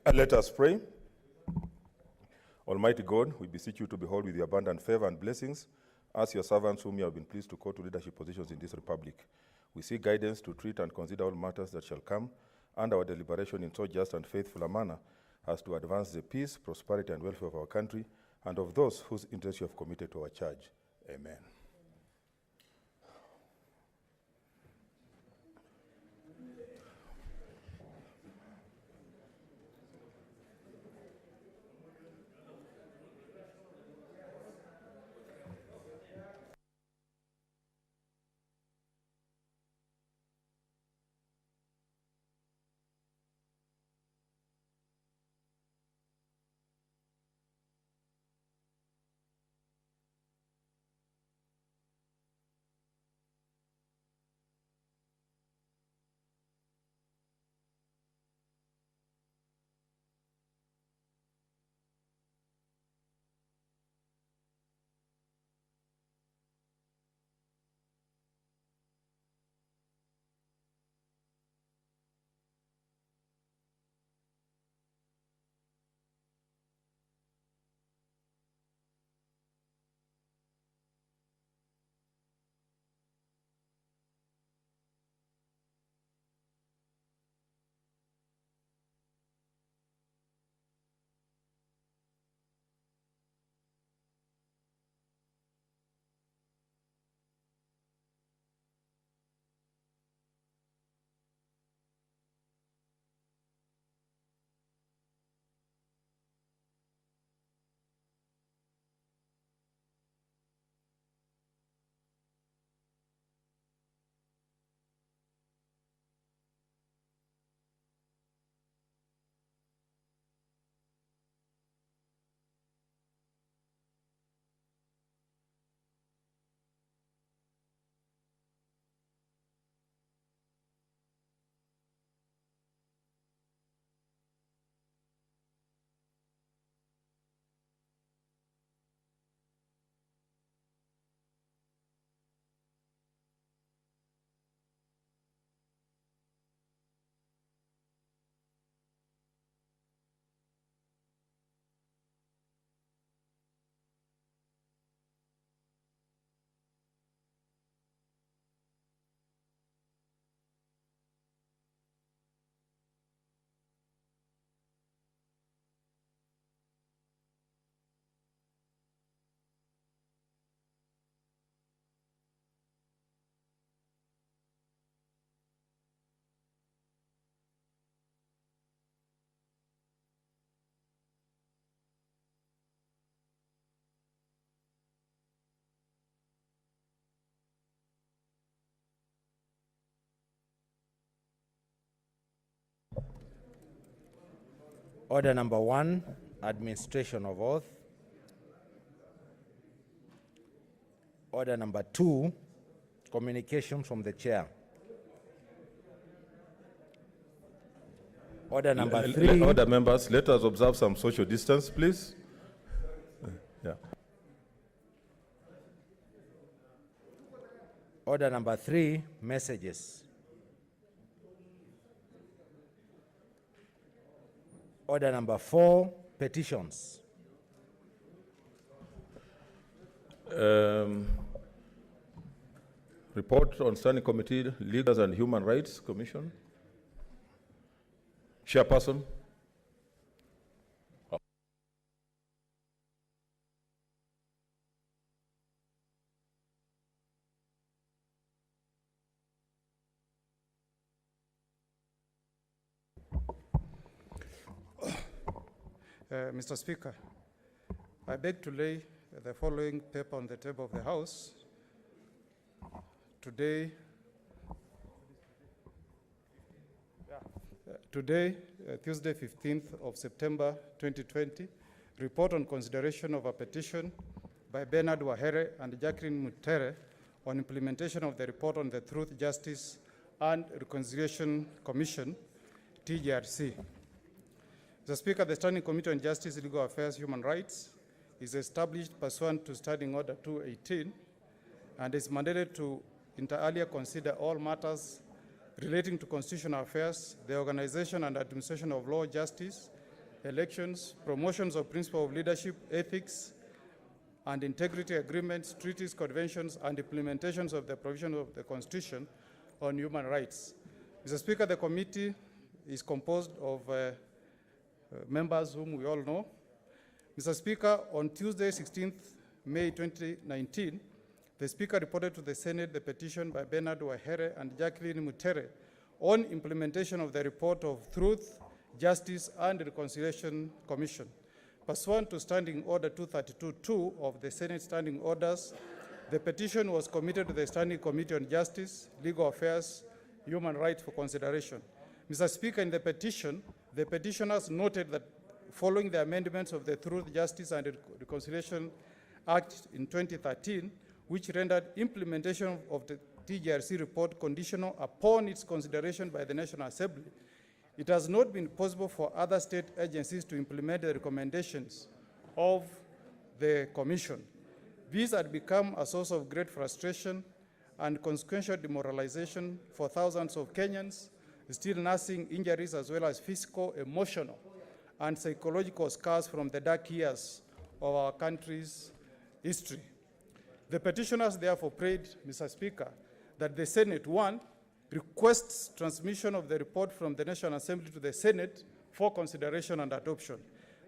And let us pray. Almighty God, we beseech you to behold with your abundant favor and blessings as your servants whom you have been pleased to call to leadership positions in this republic. We seek guidance to treat and consider all matters that shall come and our deliberation in so just and faithful a manner as to advance the peace, prosperity, and welfare of our country and of those whose interests you have committed to our charge. Amen. Order number 1, administration of oath. Order number 2, communication from the chair. Order number 3. Order members, let us observe some social distance, please. Yeah. Order number 3, messages. Order number 4, petitions. Report on Standing Committee, Legal and Human Rights Commission. Chairperson. Mr. Speaker, I beg to lay the following paper on the table of the House. Today, Tuesday, 15th of September, 2020, report on consideration of a petition by Bernard Wahere and Jacqueline Mutere on implementation of the report on the Truth, Justice, and Reconciliation Commission, TJRC. Mr. Speaker, the Standing Committee on Justice, Legal Affairs, Human Rights is established pursuant to Standing Order 218 and is mandated to inter alia consider all matters relating to constitutional affairs, the organization and administration of law, justice, elections, promotions of principle of leadership, ethics, and integrity agreements, treaties, conventions, and implementations of the provisions of the Constitution on human rights. Mr. Speaker, the committee is composed of members whom we all know. Mr. Speaker, on Tuesday, 16th May 2019, the Speaker reported to the Senate the petition by Bernard Wahere and Jacqueline Mutere on implementation of the report of Truth, Justice, and Reconciliation Commission. Pursuant to Standing Order 232-2 of the Senate Standing Orders, the petition was committed to the Standing Committee on Justice, Legal Affairs, Human Rights for consideration. Mr. Speaker, in the petition, the petitioners noted that following the amendments of the Truth, Justice, and Reconciliation Act in 2013, which rendered implementation of the TJRC report conditional upon its consideration by the National Assembly, it has not been possible for other state agencies to implement the recommendations of the Commission. These had become a source of great frustration and consequential demoralization for thousands of Kenyans, still nursing injuries as well as physical, emotional, and psychological scars from the dark years of our country's history. The petitioners therefore prayed, Mr. Speaker, that the Senate, one, requests transmission of the report from the National Assembly to the Senate for consideration and adoption.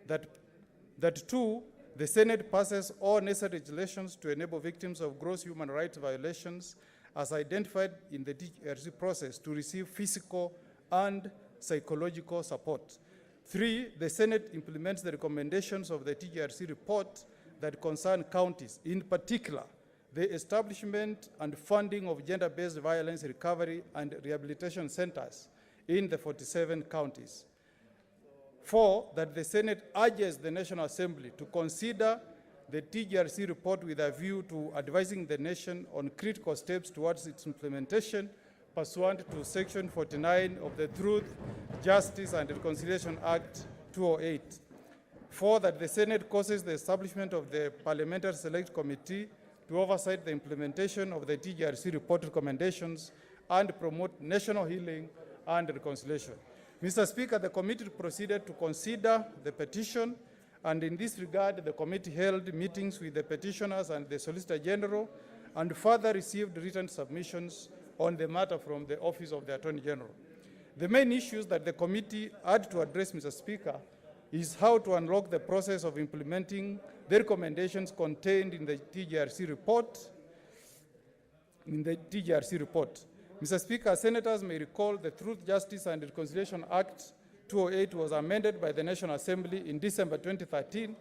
That two, the Senate passes all necessary legislations to enable victims of gross human rights violations as identified in the TJRC process to receive physical and psychological support. Three, the Senate implements the recommendations of the TJRC report that concern counties, in particular, the establishment and funding of gender-based violence recovery and rehabilitation centers in the 47 counties. Four, that the Senate urges the National Assembly to consider the TJRC report with a view to advising the nation on critical steps towards its implementation pursuant to Section 49 of the Truth, Justice, and Reconciliation Act 2008. Four, that the Senate causes the establishment of the Parliamentary Select Committee to oversight the implementation of the TJRC report recommendations and promote national healing and reconciliation. Mr. Speaker, the committee proceeded to consider the petition, and in this regard, the committee held meetings with the petitioners and the Solicitor General, and further received written submissions on the matter from the Office of the Attorney General. The main issues that the committee had to address, Mr. Speaker, is how to unlock the process of implementing the recommendations contained in the TJRC report. Mr. Speaker, senators may recall the Truth, Justice, and Reconciliation Act 2008 was amended by the National Assembly in December 2013,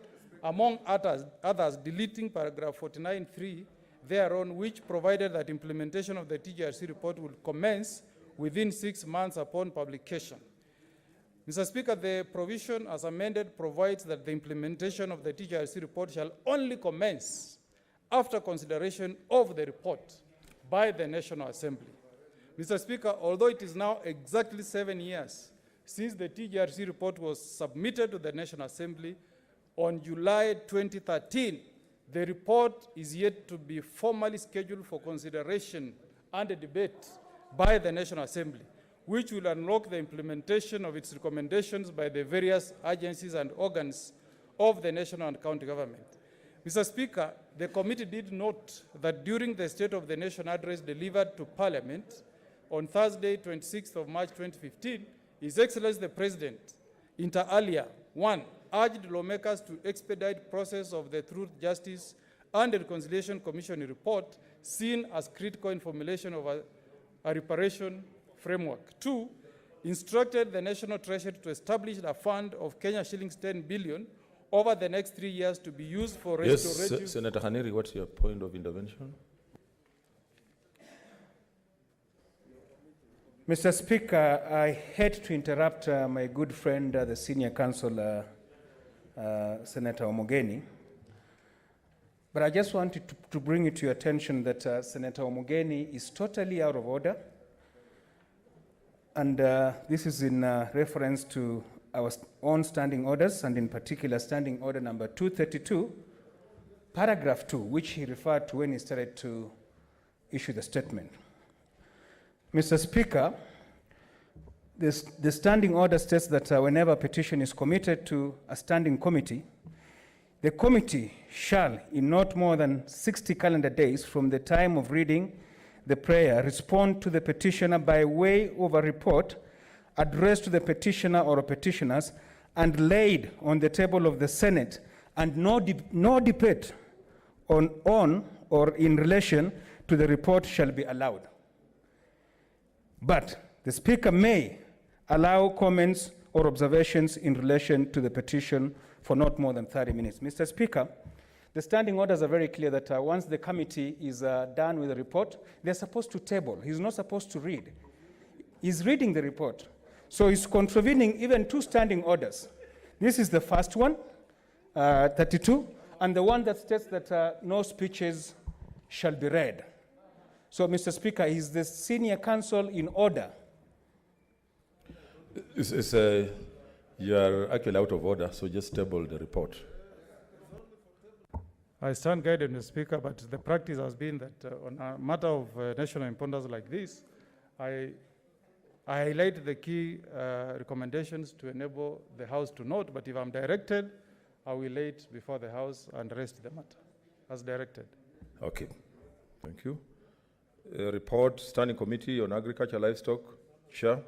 among others deleting paragraph 49.3 thereon, which provided that implementation of the TJRC report will commence within 6 months upon publication. Mr. Speaker, the provision as amended provides that the implementation of the TJRC report shall only commence after consideration of the report by the National Assembly. Mr. Speaker, although it is now exactly 7 years since the TJRC report was submitted to the National Assembly on July 2013, the report is yet to be formally scheduled for consideration and a debate by the National Assembly, which will unlock the implementation of its recommendations by the various agencies and organs of the national and county government. Mr. Speaker, the committee did note that during the State of the Nation address delivered to Parliament on Thursday, 26th of March 2015, His Excellency the President, inter alia, one, urged lawmakers to expedite process of the Truth, Justice, and Reconciliation Commission report, seen as critical in formulation of a reparation framework. Two, instructed the National Treasury to establish a fund of Kenya shillings 10 billion over the next 3 years to be used for restorative. Yes, Senator Haniri, what's your point of intervention? Mr. Speaker, I hate to interrupt my good friend, the senior counsel, Senator Omogeni, but I just wanted to bring it to your attention that Senator Omogeni is totally out of order. And this is in reference to our own standing orders, and in particular standing order number 232, paragraph 2, which he referred to when he started to issue the statement. Mr. Speaker, The standing order states that whenever a petition is committed to a standing committee, the committee shall, in not more than 60 calendar days from the time of reading the prayer, respond to the petitioner by way of a report addressed to the petitioner or petitioners and laid on the table of the Senate, and no debate on or in relation to the report shall be allowed. But the Speaker may allow comments or observations in relation to the petition for not more than 30 minutes. Mr. Speaker, the standing orders are very clear that once the committee is done with the report, they're supposed to table. He's not supposed to read. He's reading the report. So he's contravening even two standing orders. This is the first one, 32, and the one that states that no speeches shall be read. So, Mr. Speaker, is the senior counsel in order? You are actually out of order, so just table the report. I stand guided, Mr. Speaker, but the practice has been that on a matter of national importance like this, I highlight the key recommendations to enable the House to note, but if I'm directed, I will lay it before the House and rest the matter as directed. Okay, thank you. Report, Standing Committee on Agriculture, Livestock, Chair.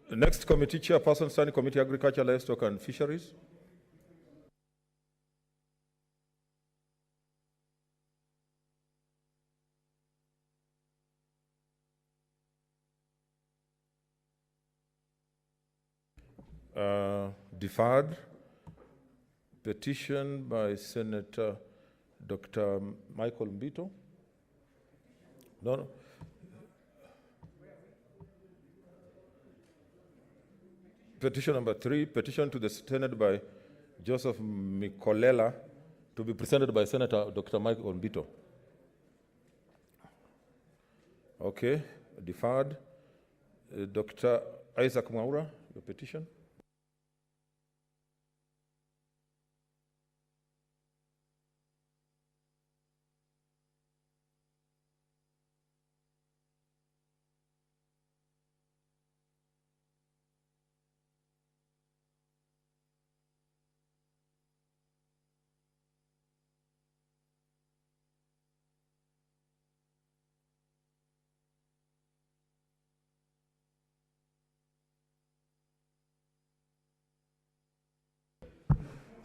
The next committee, Chairperson, Standing Committee, Agriculture, Livestock and Fisheries. Deferred petition by Senator Dr. Michael Mbito. No. Petition number 3, petition to the Senate by Joseph Mikolela to be presented by Senator Dr. Michael Mbito. Okay, deferred. Dr. Isaac Mwaura, your petition.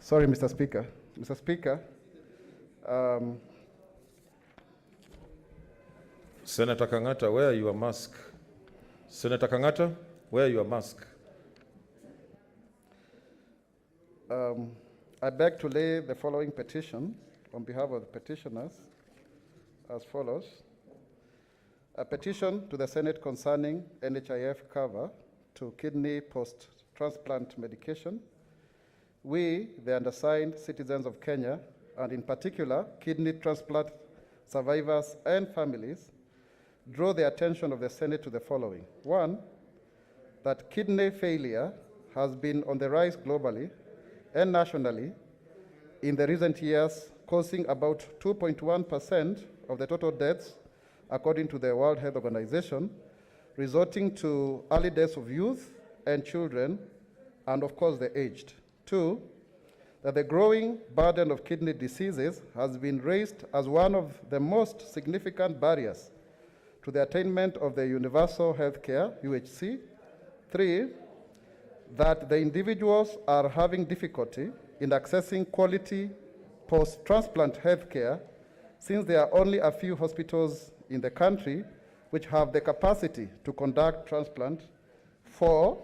Sorry, Mr. Speaker. Mr. Speaker, Senator Kangata, wear your mask. Senator Kangata, wear your mask. I beg to lay the following petition on behalf of the petitioners as follows. a petition to the Senate concerning NHIF cover to kidney post-transplant medication. We, the undersigned citizens of Kenya, and in particular, kidney transplant survivors and families, draw the attention of the Senate to the following. One, that kidney failure has been on the rise globally and nationally in the recent years, causing about 2.1% of the total deaths, according to the World Health Organization, resulting to early deaths of youth and children, and of course the aged. Two, that the growing burden of kidney diseases has been raised as one of the most significant barriers to the attainment of the universal health care, UHC. Three, that the individuals are having difficulty in accessing quality post-transplant health care, since there are only a few hospitals in the country which have the capacity to conduct transplant. Four,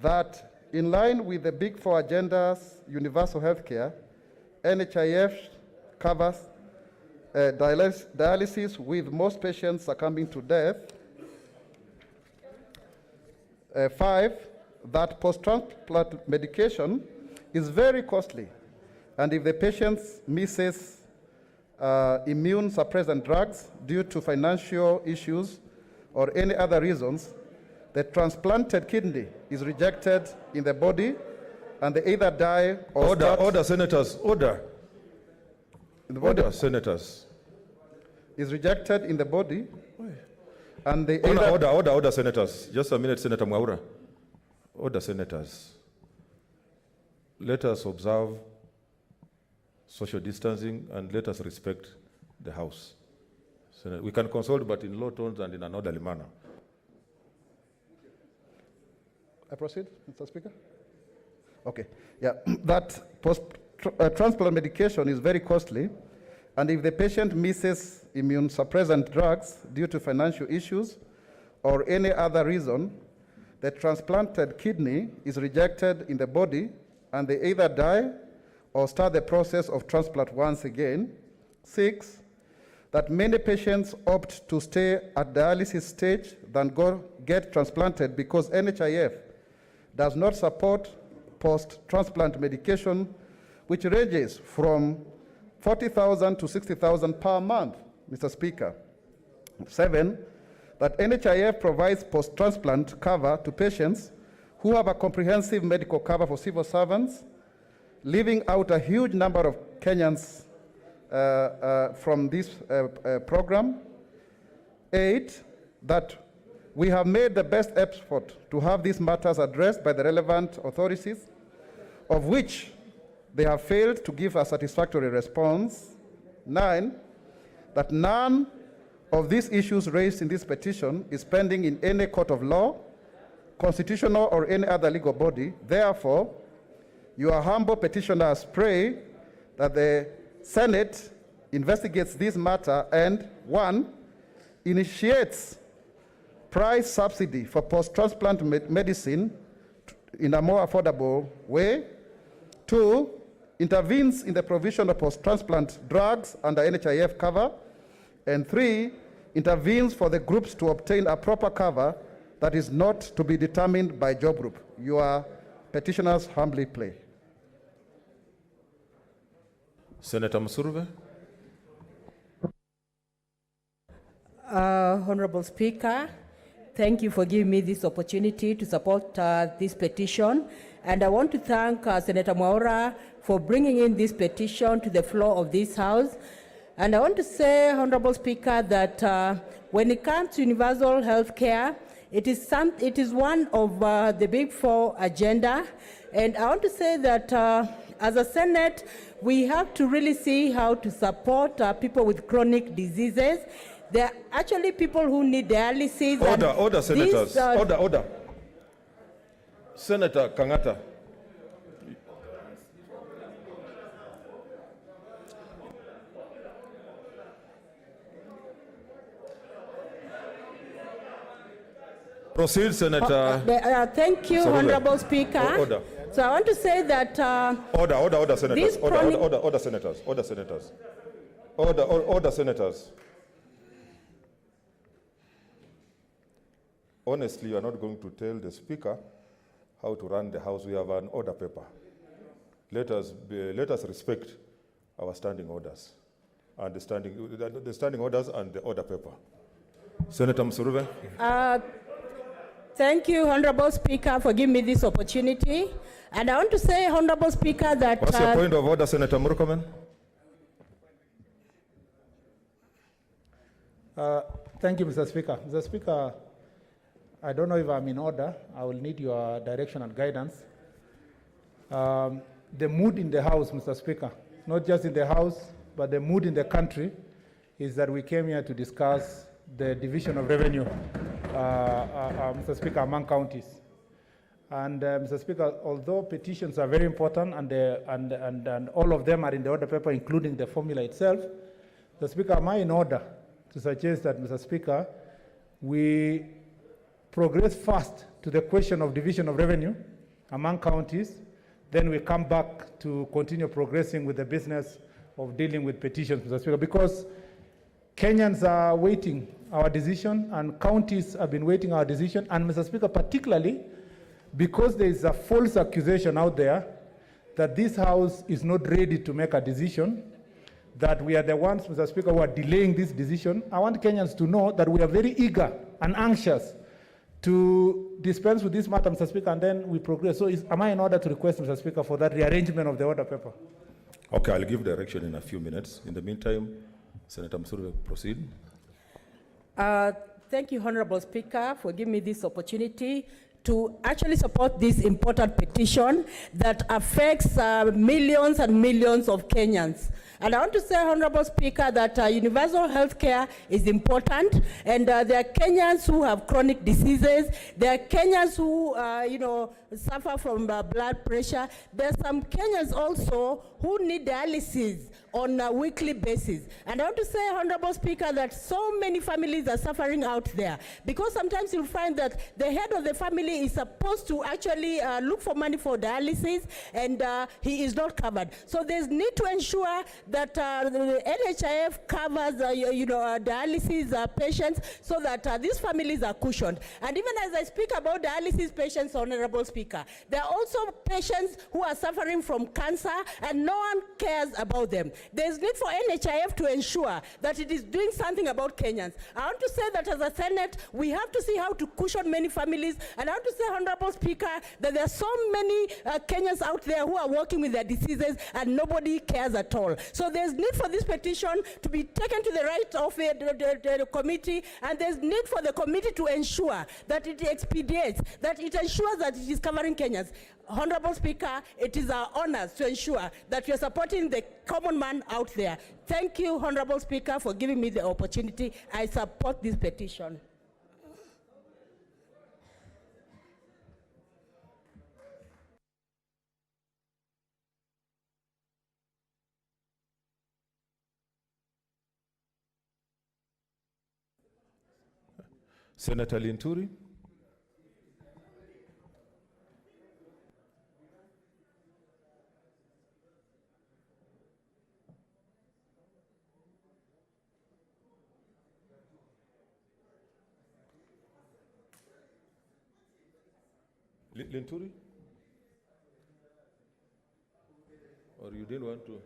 that in line with the Big Four agenda's universal health care, NHIF covers dialysis, with most patients succumbing to death. Five, that post-transplant medication is very costly, and if the patient misses immune suppressant drugs due to financial issues or any other reasons, the transplanted kidney is rejected in the body, and they either die or Order, senators, order. in the body Order, senators. is rejected in the body, and they either Order, senators. Just a minute, Senator Mwaura. Order, senators. Let us observe social distancing and let us respect the House. We can consult, but in low tones and in an orderly manner. I proceed, Mr. Speaker? Okay, yeah, that post-transplant medication is very costly, and if the patient misses immune suppressant drugs due to financial issues or any other reason, the transplanted kidney is rejected in the body, and they either die or start the process of transplant once again. Six, that many patients opt to stay at dialysis stage than go get transplanted because NHIF does not support post-transplant medication, which ranges from 40,000 to 60,000 per month, Mr. Speaker. Seven, that NHIF provides post-transplant cover to patients who have a comprehensive medical cover for civil servants, leaving out a huge number of Kenyans from this program. Eight, that we have made the best effort to have these matters addressed by the relevant authorities, of which they have failed to give a satisfactory response. Nine, that none of these issues raised in this petition is pending in any court of law, constitutional, or any other legal body. Therefore, your humble petitioners pray that the Senate investigates this matter and, one, initiates price subsidy for post-transplant medicine in a more affordable way. Two, intervenes in the provision of post-transplant drugs under NHIF cover. And three, intervenes for the groups to obtain a proper cover that is not to be determined by job group. Your petitioners humbly pray. Senator Musuruve. Honorable Speaker, thank you for giving me this opportunity to support this petition. And I want to thank Senator Mwaura for bringing in this petition to the floor of this House. And I want to say, Honorable Speaker, that when it comes to universal health care, it is one of the Big Four agenda. And I want to say that as a Senate, we have to really see how to support people with chronic diseases. There are actually people who need dialysis. Order, senators. Order. Senator Kangata. Proceed, Senator. Thank you, Honorable Speaker. Order. So I want to say that... Order, senators. Order, senators. Order, senators. Order, senators. honestly, you are not going to tell the Speaker how to run the House. We have an order paper. Let us respect our standing orders and the standing orders and the order paper. Senator Msuruve. Thank you, Honorable Speaker, for giving me this opportunity. And I want to say, Honorable Speaker, that... What's your point of order, Senator Murkomen? Thank you, Mr. Speaker. Mr. Speaker, I don't know if I'm in order. I will need your direction and guidance. The mood in the House, Mr. Speaker, not just in the House, but the mood in the country is that we came here to discuss the division of revenue, Mr. Speaker, among counties. And Mr. Speaker, although petitions are very important and all of them are in the order paper, including the formula itself, Mr. Speaker, am I in order to suggest that, Mr. Speaker, we progress fast to the question of division of revenue among counties, then we come back to continue progressing with the business of dealing with petitions, Mr. Speaker, because Kenyans are waiting our decision and counties have been waiting our decision, and Mr. Speaker, particularly because there is a false accusation out there that this House is not ready to make a decision, that we are the ones, Mr. Speaker, who are delaying this decision. I want Kenyans to know that we are very eager and anxious to dispense with this matter, Mr. Speaker, and then we progress. So am I in order to request, Mr. Speaker, for that rearrangement of the order paper? Okay, I'll give direction in a few minutes. In the meantime, Senator Msuru, proceed. Thank you, Honorable Speaker, for giving me this opportunity to actually support this important petition that affects millions and millions of Kenyans. And I want to say, Honorable Speaker, that universal health care is important, and there are Kenyans who have chronic diseases. There are Kenyans who, suffer from blood pressure. There are some Kenyans also who need dialysis on a weekly basis. And I want to say, Honorable Speaker, that so many families are suffering out there, because sometimes you'll find that the head of the family is supposed to actually look for money for dialysis, and he is not covered. So there's need to ensure that the NHIF covers, dialysis patients, so that these families are cushioned. And even as I speak about dialysis patients, Honorable Speaker, there are also patients who are suffering from cancer, and no one cares about them. There's need for NHIF to ensure that it is doing something about Kenyans. I want to say that as a Senate, we have to see how to cushion many families. And I want to say, Honorable Speaker, that there are so many Kenyans out there who are working with their diseases and nobody cares at all. So there's need for this petition to be taken to the right of the committee, and there's need for the committee to ensure that it expedites, that it ensures that it is covering Kenyans. Honorable Speaker, it is our honor to ensure that we are supporting the common man out there. Thank you, Honorable Speaker, for giving me the opportunity. I support this petition. Senator Linturi. Linturi? Or you didn't want to?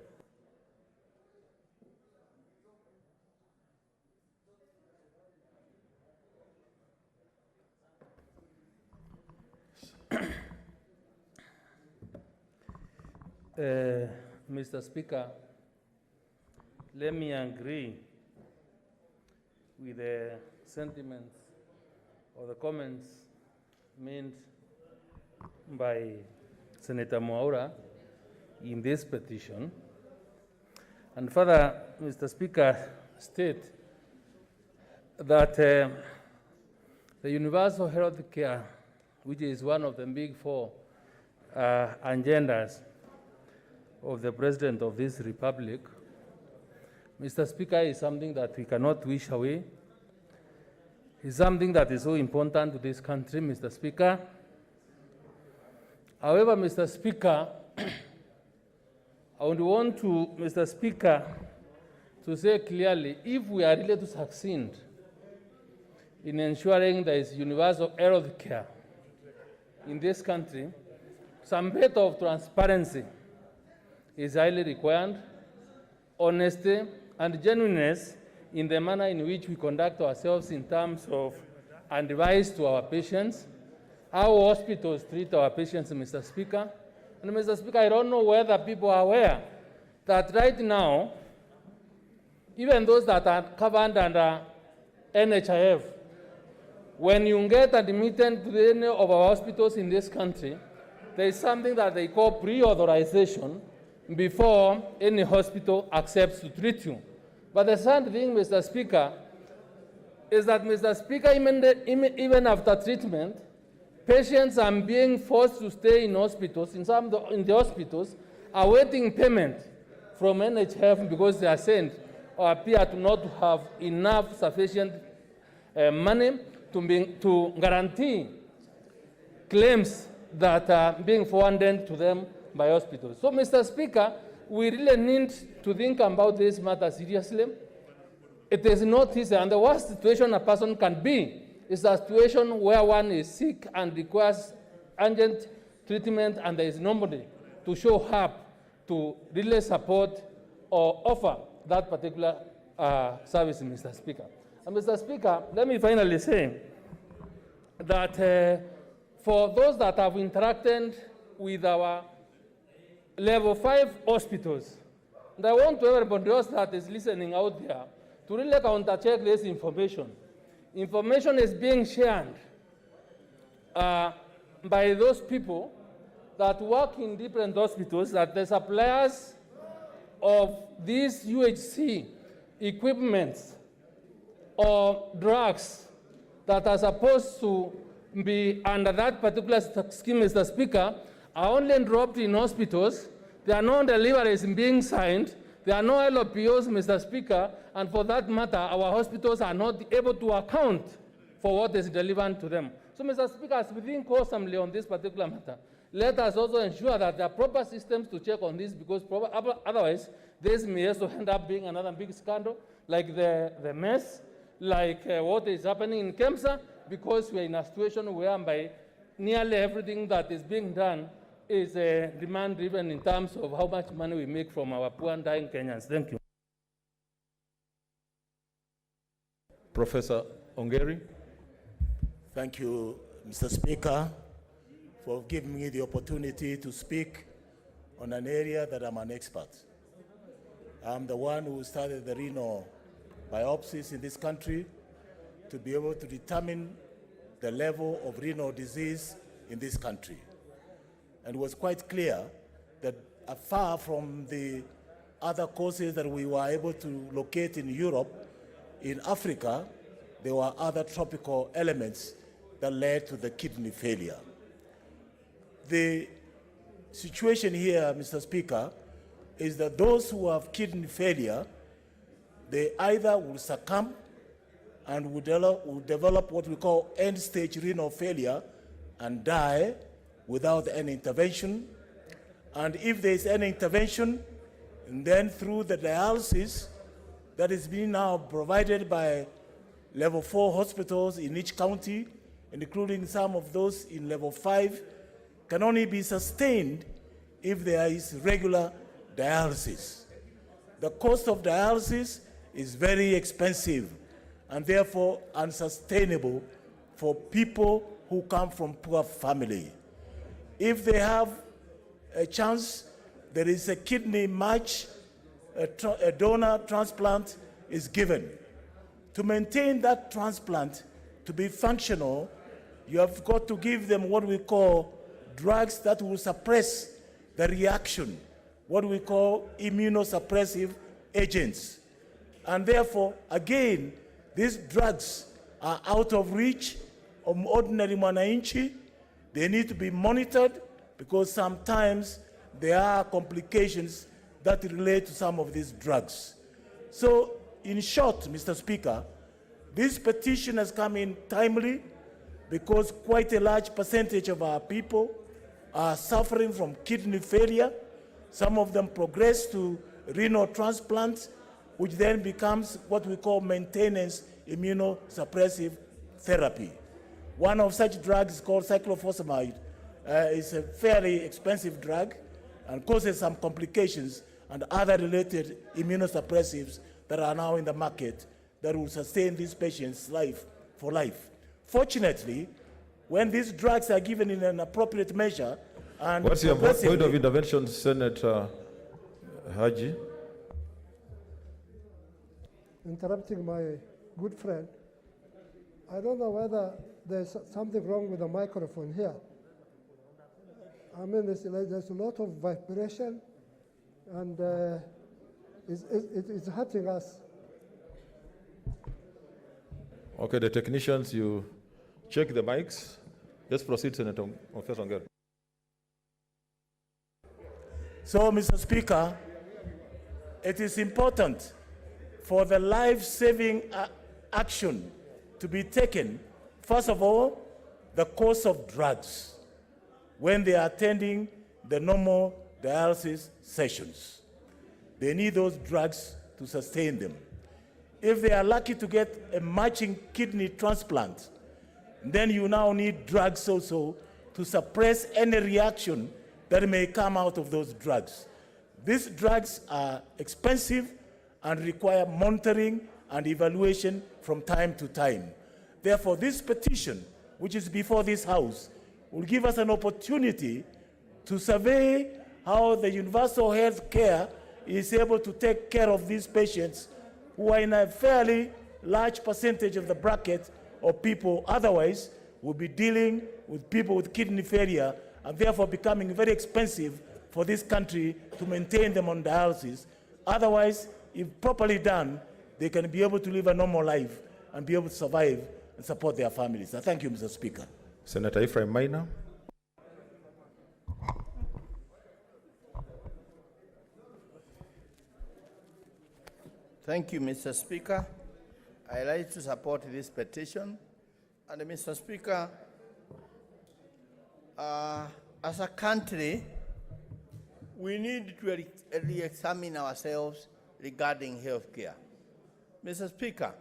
Mr. Speaker, let me agree with the sentiments or the comments made by Senator Mwaura in this petition. And further, Mr. Speaker, state that the universal health care, which is one of the big four agendas of the President of this Republic, Mr. Speaker, is something that we cannot wish away. It's something that is so important to this country, Mr. Speaker. However, Mr. Speaker, I would want to, Mr. Speaker, to say clearly, if we are really to succeed in ensuring there is universal health care in this country, some bit of transparency is highly required, honesty and genuineness in the manner in which we conduct ourselves in terms of advice to our patients, how hospitals treat our patients, Mr. Speaker. And Mr. Speaker, I don't know whether people are aware that right now, even those that are covered under NHIF, when you get admitted to any of our hospitals in this country, there is something that they call pre-authorization before any hospital accepts to treat you. But the sad thing, Mr. Speaker, is that, Mr. Speaker, even after treatment, patients are being forced to stay in hospitals, in the hospitals, awaiting payment from NHIF because they are sent or appear to not have enough sufficient money to guarantee claims that are being forwarded to them by hospitals. So, Mr. Speaker, we really need to think about this matter seriously. It is not easy, and the worst situation a person can be is a situation where one is sick and requires urgent treatment, and there is nobody to show up to really support or offer that particular service, Mr. Speaker. And Mr. Speaker, let me finally say that for those that have interacted with our level 5 hospitals, and I want everybody else that is listening out there to really counter-check this information. Information is being shared by those people that work in different hospitals, that the suppliers of these UHC equipments or drugs that are supposed to be under that particular scheme, Mr. Speaker, are only dropped in hospitals. There are no deliveries being signed. There are no LOPOs, Mr. Speaker, and for that matter, our hospitals are not able to account for what is delivered to them. So, Mr. Speaker, as we think wholesomely on this particular matter, let us also ensure that there are proper systems to check on this, because otherwise, this may also end up being another big scandal, like the mess, like what is happening in Kemsa, because we are in a situation whereby nearly everything that is being done is demand-driven in terms of how much money we make from our poor and dying Kenyans. Thank you. Professor Ongeri. Thank you, Mr. Speaker, for giving me the opportunity to speak on an area that I'm an expert. I'm the one who started the renal biopsies in this country to be able to determine the level of renal disease in this country. And it was quite clear that far from the other causes that we were able to locate in Europe, in Africa, there were other tropical elements that led to the kidney failure. The situation here, Mr. Speaker, is that those who have kidney failure, they either will succumb and will develop what we call end-stage renal failure and die without any intervention. And if there is any intervention, and then through the dialysis that is being now provided by level 4 hospitals in each county, including some of those in level 5, can only be sustained if there is regular dialysis. The cost of dialysis is very expensive and therefore unsustainable for people who come from poor family. If they have a chance, there is a kidney match, a donor transplant is given. To maintain that transplant to be functional, you have got to give them what we call drugs that will suppress the reaction, what we call immunosuppressive agents. And therefore, again, these drugs are out of reach of ordinary mwananchi. They need to be monitored because sometimes there are complications that relate to some of these drugs. So, in short, Mr. Speaker, this petition has come in timely because quite a large percentage of our people are suffering from kidney failure. Some of them progress to renal transplants, which then becomes what we call maintenance immunosuppressive therapy. One of such drugs called cyclophosphamide is a fairly expensive drug and causes some complications and other related immunosuppressives that are now in the market that will sustain these patients' life for life. Fortunately, when these drugs are given in an appropriate measure and What's your point of progressively- intervention, Senator Haji? Interrupting my good friend, I don't know whether there's something wrong with the microphone here. I mean, there's a lot of vibration, and it's hurting us. Okay, the technicians, you check the mics. Let's proceed, Senator Professor Ongeri. So, Mr. Speaker, it is important for the life-saving action to be taken. First of all, the course of drugs when they are attending the normal dialysis sessions. They need those drugs to sustain them. If they are lucky to get a matching kidney transplant, then you now need drugs also to suppress any reaction that may come out of those drugs. These drugs are expensive and require monitoring and evaluation from time to time. Therefore, this petition, which is before this House, will give us an opportunity to survey how the universal health care is able to take care of these patients who are in a fairly large percentage of the bracket of people otherwise will be dealing with people with kidney failure and therefore becoming very expensive for this country to maintain them on dialysis. Otherwise, if properly done, they can be able to live a normal life and be able to survive and support their families. I thank you, Mr. Speaker. Senator Ephraim Maina. Thank you, Mr. Speaker. I like to support this petition. And Mr. Speaker, as a country, we need to re-examine ourselves regarding health care. Mr. Speaker,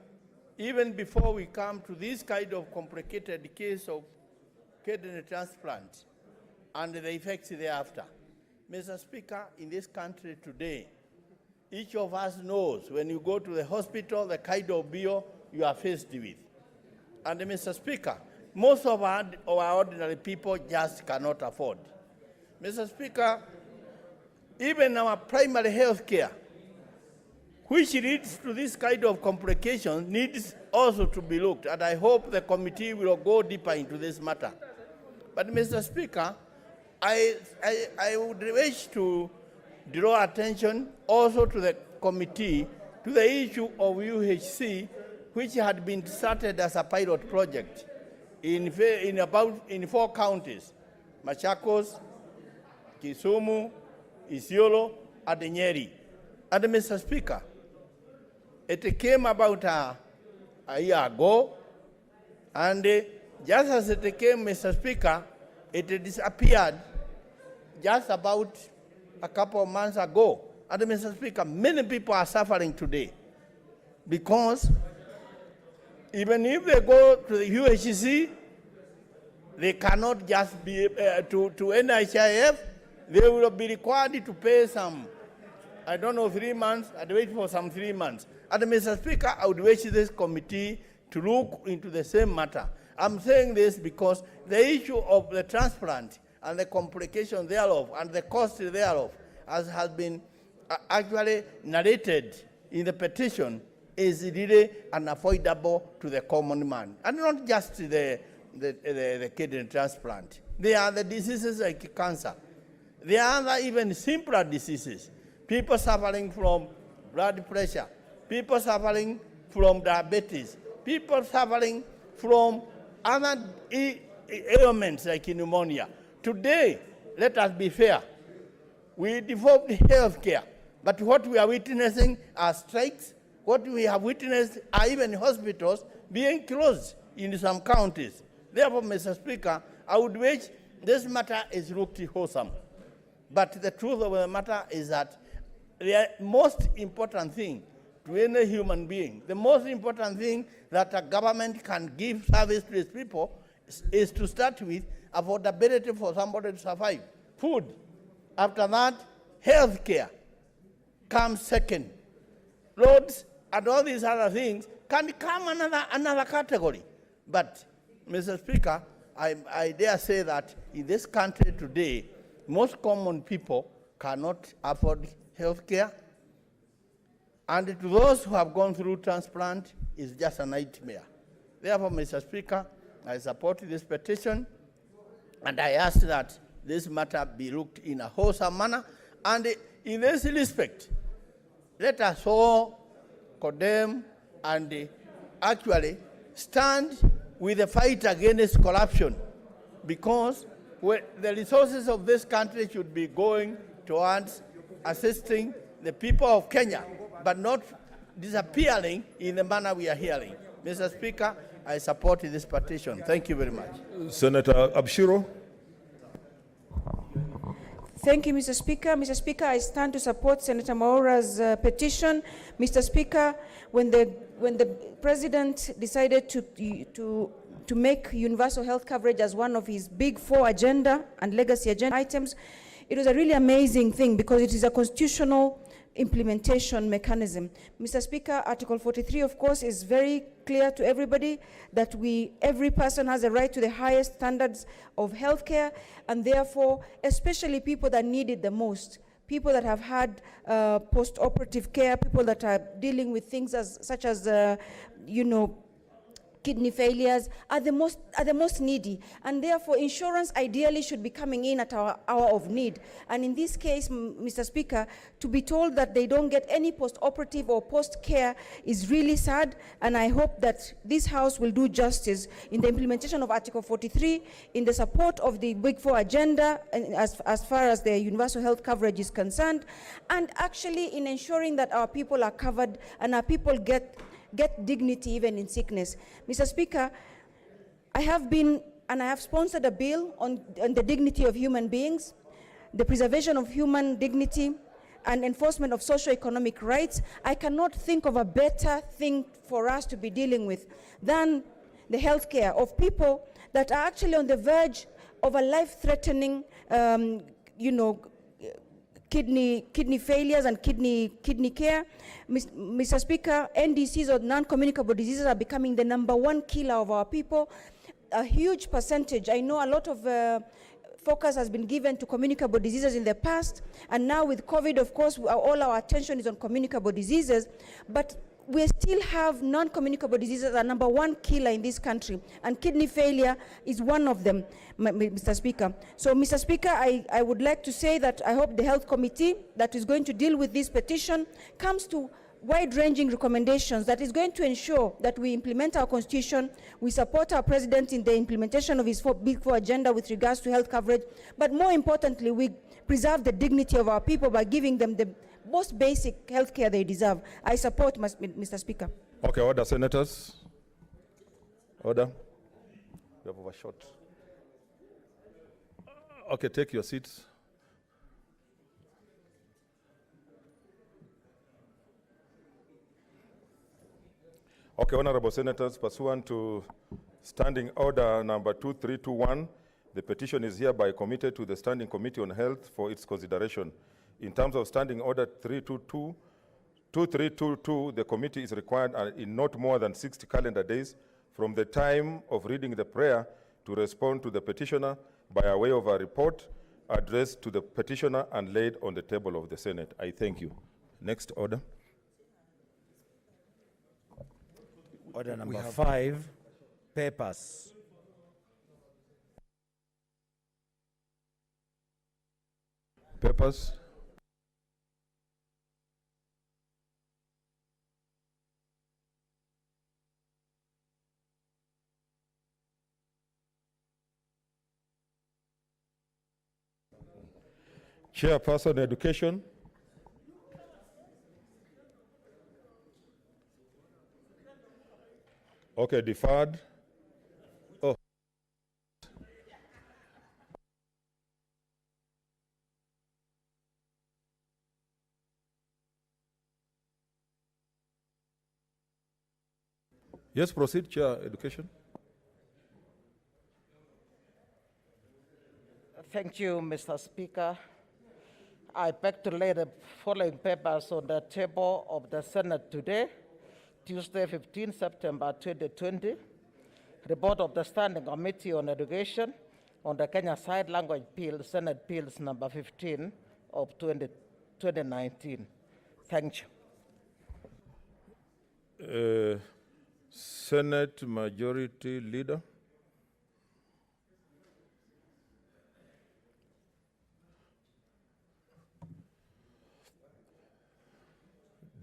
even before we come to this kind of complicated case of kidney transplant and the effects thereafter, Mr. Speaker, in this country today, each of us knows when you go to the hospital the kind of bill you are faced with. And Mr. Speaker, most of our ordinary people just cannot afford. Mr. Speaker, even our primary health care, which leads to this kind of complication, needs also to be looked at. I hope the committee will go deeper into this matter. But Mr. Speaker, I would wish to draw attention also to the committee to the issue of UHC, which had been started as a pilot project in 4 counties, Machakos, Kisumu, Isiolo, and Nyeri. And Mr. Speaker, it came about a year ago, and just as it came, Mr. Speaker, it disappeared just about a couple of months ago. And Mr. Speaker, many people are suffering today because even if they go to the UHC, they cannot just be to NHIF, they will be required to pay some, I don't know, 3 months, I'd wait for some 3 months. And Mr. Speaker, I would wish this committee to look into the same matter. I'm saying this because the issue of the transplant and the complications thereof and the cost thereof, as has been actually narrated in the petition, is really unavoidable to the common man. And not just the kidney transplant. There are the diseases like cancer. There are other even simpler diseases. People suffering from blood pressure, people suffering from diabetes, people suffering from other ailments like pneumonia. Today, let us be fair, we developed health care, but what we are witnessing are strikes. What we have witnessed are even hospitals being closed in some counties. Therefore, Mr. Speaker, I would wish this matter is looked wholesome. But the truth of the matter is that the most important thing to any human being. The most important thing that a government can give service to its people is to start with affordability for somebody to survive. Food. After that, health care comes second. Roads and all these other things can come another category. But, Mr. Speaker, I dare say that in this country today, most common people cannot afford health care. And to those who have gone through transplant, it's just a nightmare. Therefore, Mr. Speaker, I support this petition, and I ask that this matter be looked in a wholesome manner. And in this respect, let us all condemn and actually stand with the fight against corruption, because the resources of this country should be going towards assisting the people of Kenya, but not disappearing in the manner we are hearing. Mr. Speaker, I support this petition. Thank you very much. Senator Abshiro. Thank you, Mr. Speaker. Mr. Speaker, I stand to support Senator Mwaura's petition. Mr. Speaker, when the President decided to make universal health coverage as one of his big 4 agenda and legacy agenda items, it was a really amazing thing because it is a constitutional implementation mechanism. Mr. Speaker, Article 43, of course, is very clear to everybody that every person has a right to the highest standards of healthcare, and therefore, especially people that need it the most, people that have had post-operative care, people that are dealing with things such as kidney failures are the most needy, and therefore insurance ideally should be coming in at our hour of need. And in this case, Mr. Speaker, to be told that they don't get any post-operative or post-care is really sad, and I hope that this House will do justice in the implementation of Article 43, in the support of the Big 4 agenda as far as the universal health coverage is concerned, and actually in ensuring that our people are covered and our people get dignity even in sickness. Mr. Speaker, I have sponsored a bill on the dignity of human beings, the preservation of human dignity, and enforcement of socio-economic rights. I cannot think of a better thing for us to be dealing with than the health care of people that are actually on the verge of a life-threatening, kidney failures and kidney care. Mr. Speaker, NDCs or non-communicable diseases are becoming the #1 killer of our people. A huge percentage, I know a lot of focus has been given to communicable diseases in the past, and now with COVID, of course, all our attention is on communicable diseases, but we still have non-communicable diseases are #1 killer in this country, and kidney failure is one of them, Mr. Speaker. So, Mr. Speaker, I would like to say that I hope the Health Committee that is going to deal with this petition comes to wide-ranging recommendations that is going to ensure that we implement our Constitution, we support our President in the implementation of his Big 4 agenda with regards to health coverage, but more importantly, we preserve the dignity of our people by giving them the most basic health care they deserve. I support, Mr. Speaker. Okay, order, senators. Order. You have overshot. Okay, take your seats. Okay, honorable senators, pursuant to Standing Order number 2321, the petition is hereby committed to the Standing Committee on Health for its consideration. In terms of Standing Order 2322, the committee is required in not more than 60 calendar days from the time of reading the prayer to respond to the petitioner by way of a report addressed to the petitioner and laid on the table of the Senate. I thank you. Next order. Order number 5, papers. Papers. Chairperson, Education. Okay, deferred. Oh. Yes, proceed, Chair, Education. Thank you, Mr. Speaker. I beg to lay the following papers on the table of the Senate today, Tuesday, 15 September 2020. Report of the Standing Committee on Education on the Kenya Side Language Bill, Senate Bills number 15 of 2019. Thank you. Senate Majority Leader.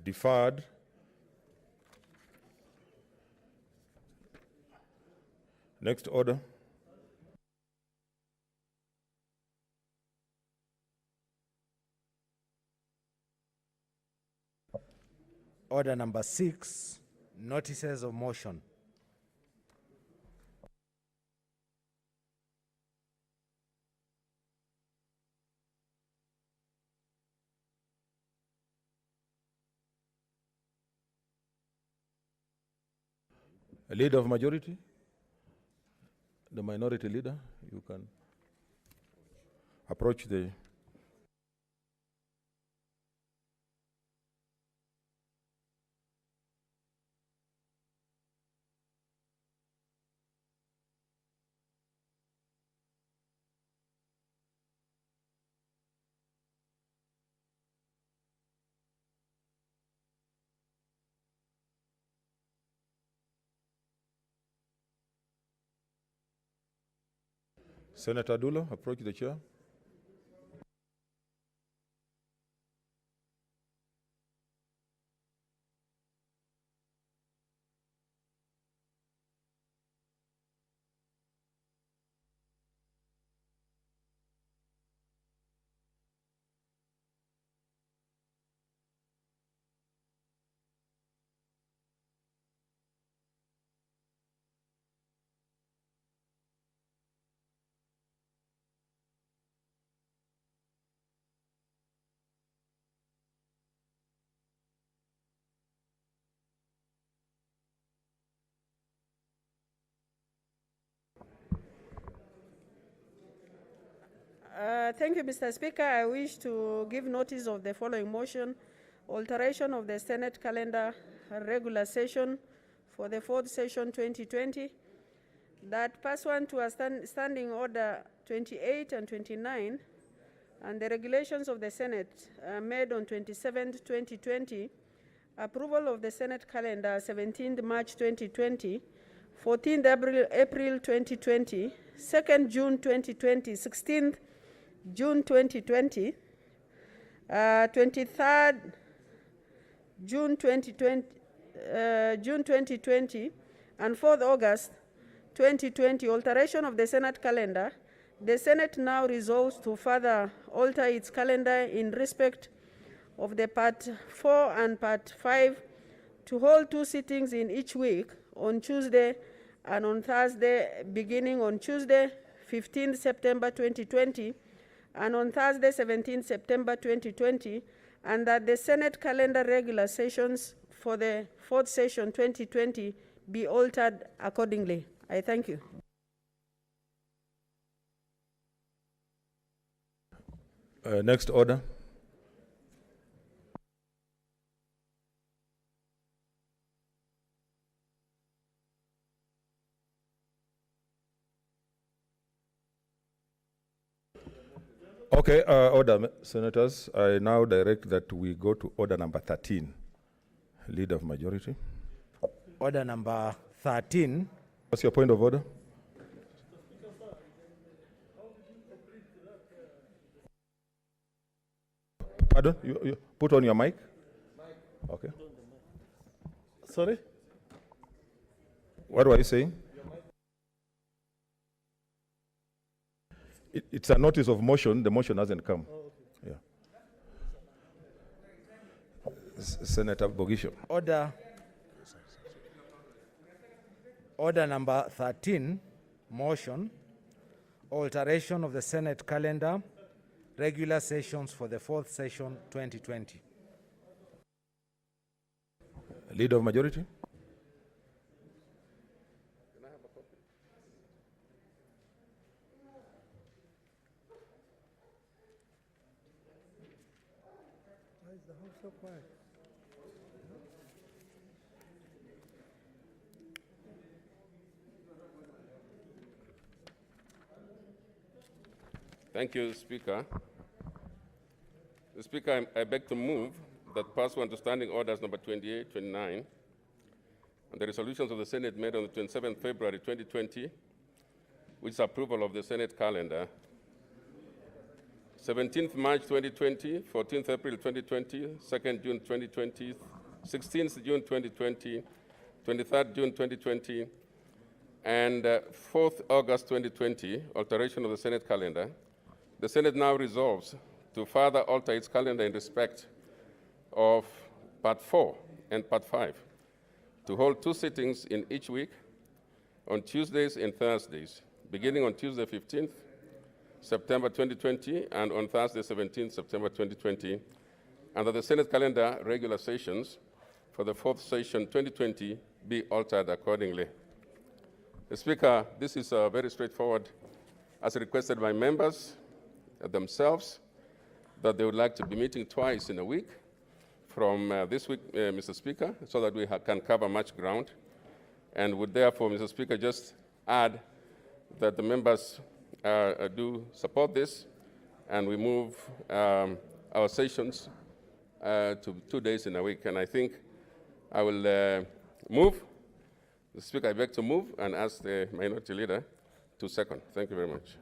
Deferred. Next order. Order number 6, notices of motion. A leader of majority, the minority leader, you can approach the Senator Dulo, approach the chair. Thank you, Mr. Speaker. I wish to give notice of the following motion: alteration of the Senate calendar regular session for the 4th session 2020, that pursuant to a standing order 28 and 29 and the regulations of the Senate made on 27th 2020, approval of the Senate calendar 17th March 2020, 14th April 2020, 2nd June 2020, 16th June 2020, 23rd June 2020, and 4th August 2020, alteration of the Senate calendar. The Senate now resolves to further alter its calendar in respect of the Part 4 and Part 5 to hold 2 sittings in each week on Tuesday and on Thursday, beginning on Tuesday, 15 September 2020, and on Thursday, 17 September 2020, and that the Senate calendar regular sessions for the 4th session 2020 be altered accordingly. I thank you. Next order. Okay, order, senators. I now direct that we go to order number 13, leader of majority. Order number 13. What's your point of order? Pardon? You put on your mic? Okay. Sorry? What were you saying? It's a notice of motion. The motion hasn't come. Oh, okay. Yeah. Senator Bogisho. Order number 13, motion, alteration of the Senate calendar, regular sessions for the 4th session 2020. Leader of majority. Why is the house so quiet? Thank you, Speaker. The Speaker, I beg to move that pursuant to Standing Orders number 28, 29, and the resolutions of the Senate made on the 27th February 2020, which is approval of the Senate calendar, 17th March 2020, 14th April 2020, 2nd June 2020, 16th June 2020, 23rd June 2020, and 4th August 2020, alteration of the Senate calendar. The Senate now resolves to further alter its calendar in respect of Part 4 and Part 5, to hold 2 sittings in each week on Tuesdays and Thursdays, beginning on Tuesday 15th September 2020 and on Thursday 17th September 2020, and that the Senate calendar regular sessions for the 4th session 2020 be altered accordingly. The Speaker, this is very straightforward, as requested by members themselves, that they would like to be meeting twice in a week from this week, Mr. Speaker, so that we can cover much ground, and would therefore, Mr. Speaker, just add that the members do support this, and we move our sessions to 2 days in a week. And I think I will move. The Speaker, I beg to move and ask the Minority Leader to second. Thank you very much.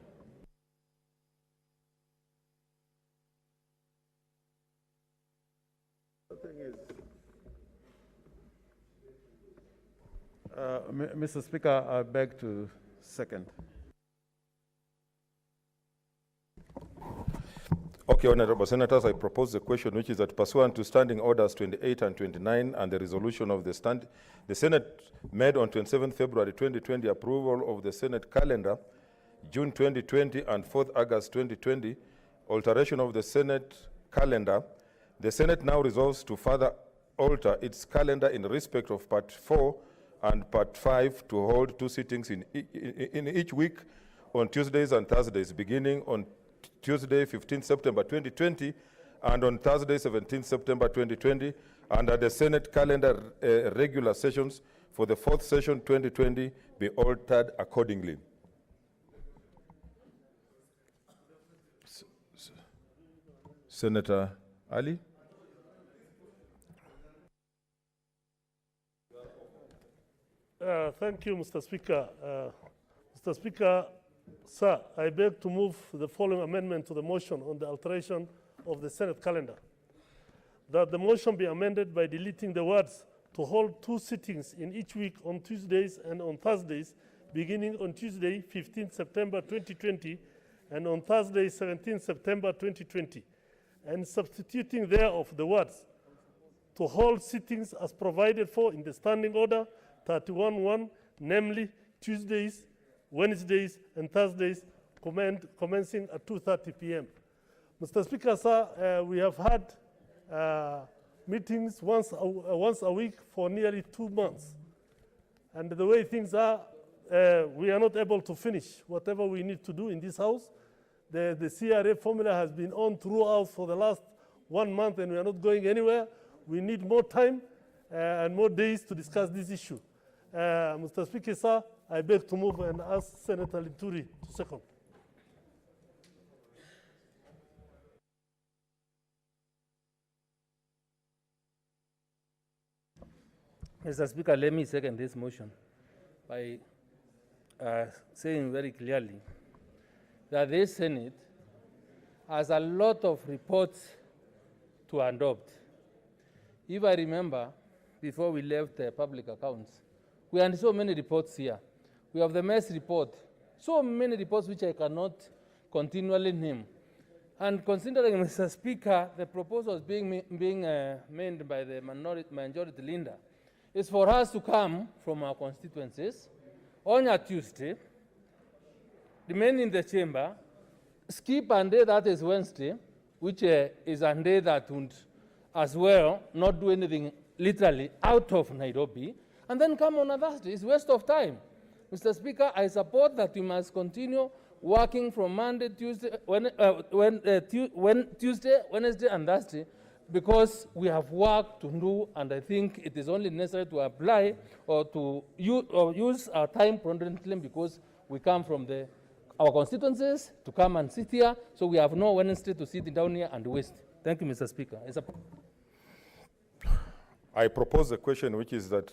Mr. Speaker, I beg to second. Okay, Honorable Senators, I propose the question, which is that pursuant to Standing Orders 28 and 29 and the resolution of the Senate made on 27 February 2020 approval of the Senate calendar, June 2020 and 4th August 2020, alteration of the Senate calendar, the Senate now resolves to further alter its calendar in respect of Part 4 and Part 5 to hold 2 sittings in each week on Tuesdays and Thursdays, beginning on Tuesday, 15th September 2020, and on Thursday, 17th September 2020, under the Senate calendar regular sessions for the 4th session 2020 be altered accordingly. Senator Ali? Thank you, Mr. Speaker. Mr. Speaker, sir, I beg to move the following amendment to the motion on the alteration of the Senate calendar. That the motion be amended by deleting the words to hold 2 sittings in each week on Tuesdays and on Thursdays, beginning on Tuesday, 15th September 2020, and on Thursday, 17th September 2020, and substituting thereof the words to hold sittings as provided for in the Standing Order 31-1, namely Tuesdays, Wednesdays, and Thursdays, commencing at 2:30 p.m. Mr. Speaker, sir, we have had meetings once a week for nearly 2 months. And the way things are, we are not able to finish whatever we need to do in this House. The CRA formula has been on throughout for the last 1 month, and we are not going anywhere. We need more time and more days to discuss this issue. Mr. Speaker, sir, I beg to move and ask Senator Linturi to second. Mr. Speaker, let me second this motion by saying very clearly that this Senate has a lot of reports to adopt. If I remember, before we left public accounts, we had so many reports here. We have the mess report, so many reports which I cannot continually name. And considering, Mr. Speaker, the proposals being made by the majority leader is for us to come from our constituencies on a Tuesday, remain in the chamber, skip a day that is Wednesday, which is a day that would as well not do anything literally out of Nairobi, and then come on a Thursday. It's waste of time. Mr. Speaker, I support that we must continue working from Monday, Tuesday, Tuesday, Wednesday, and Thursday, because we have work to do, and I think it is only necessary to apply or to use our time prudently, because we come from our constituencies to come and sit here, so we have no Wednesday to sit down here and waste. Thank you, Mr. Speaker. I propose a question, which is that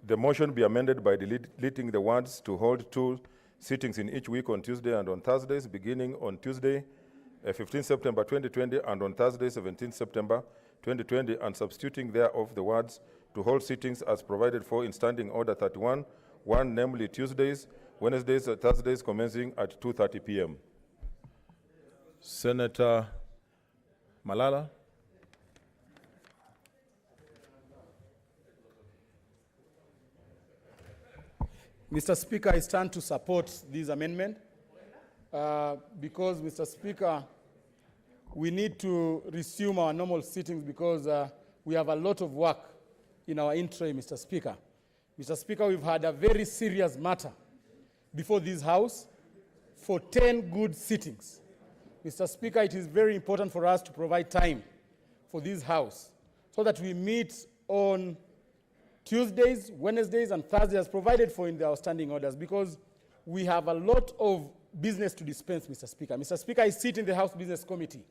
the motion be amended by deleting the words "to hold 2 sittings in each week on Tuesday and on Thursdays, beginning on Tuesday, 15 September 2020, and on Thursday, 17 September 2020, and substituting thereof the words "to hold sittings as provided for in Standing Order 31, 1, namely Tuesdays, Wednesdays, and Thursdays, commencing at 2:30 p.m. Senator Malala. Mr. Speaker, I stand to support this amendment because, Mr. Speaker, we need to resume our normal sittings because we have a lot of work in our interim, Mr. Speaker. Mr. Speaker, we've had a very serious matter before this House for 10 good sittings. Mr. Speaker, it is very important for us to provide time for this House so that we meet on Tuesdays, Wednesdays, and Thursdays as provided for in our standing orders, because we have a lot of business to dispense, Mr. Speaker. Mr. Speaker, I sit in the House Business Committee.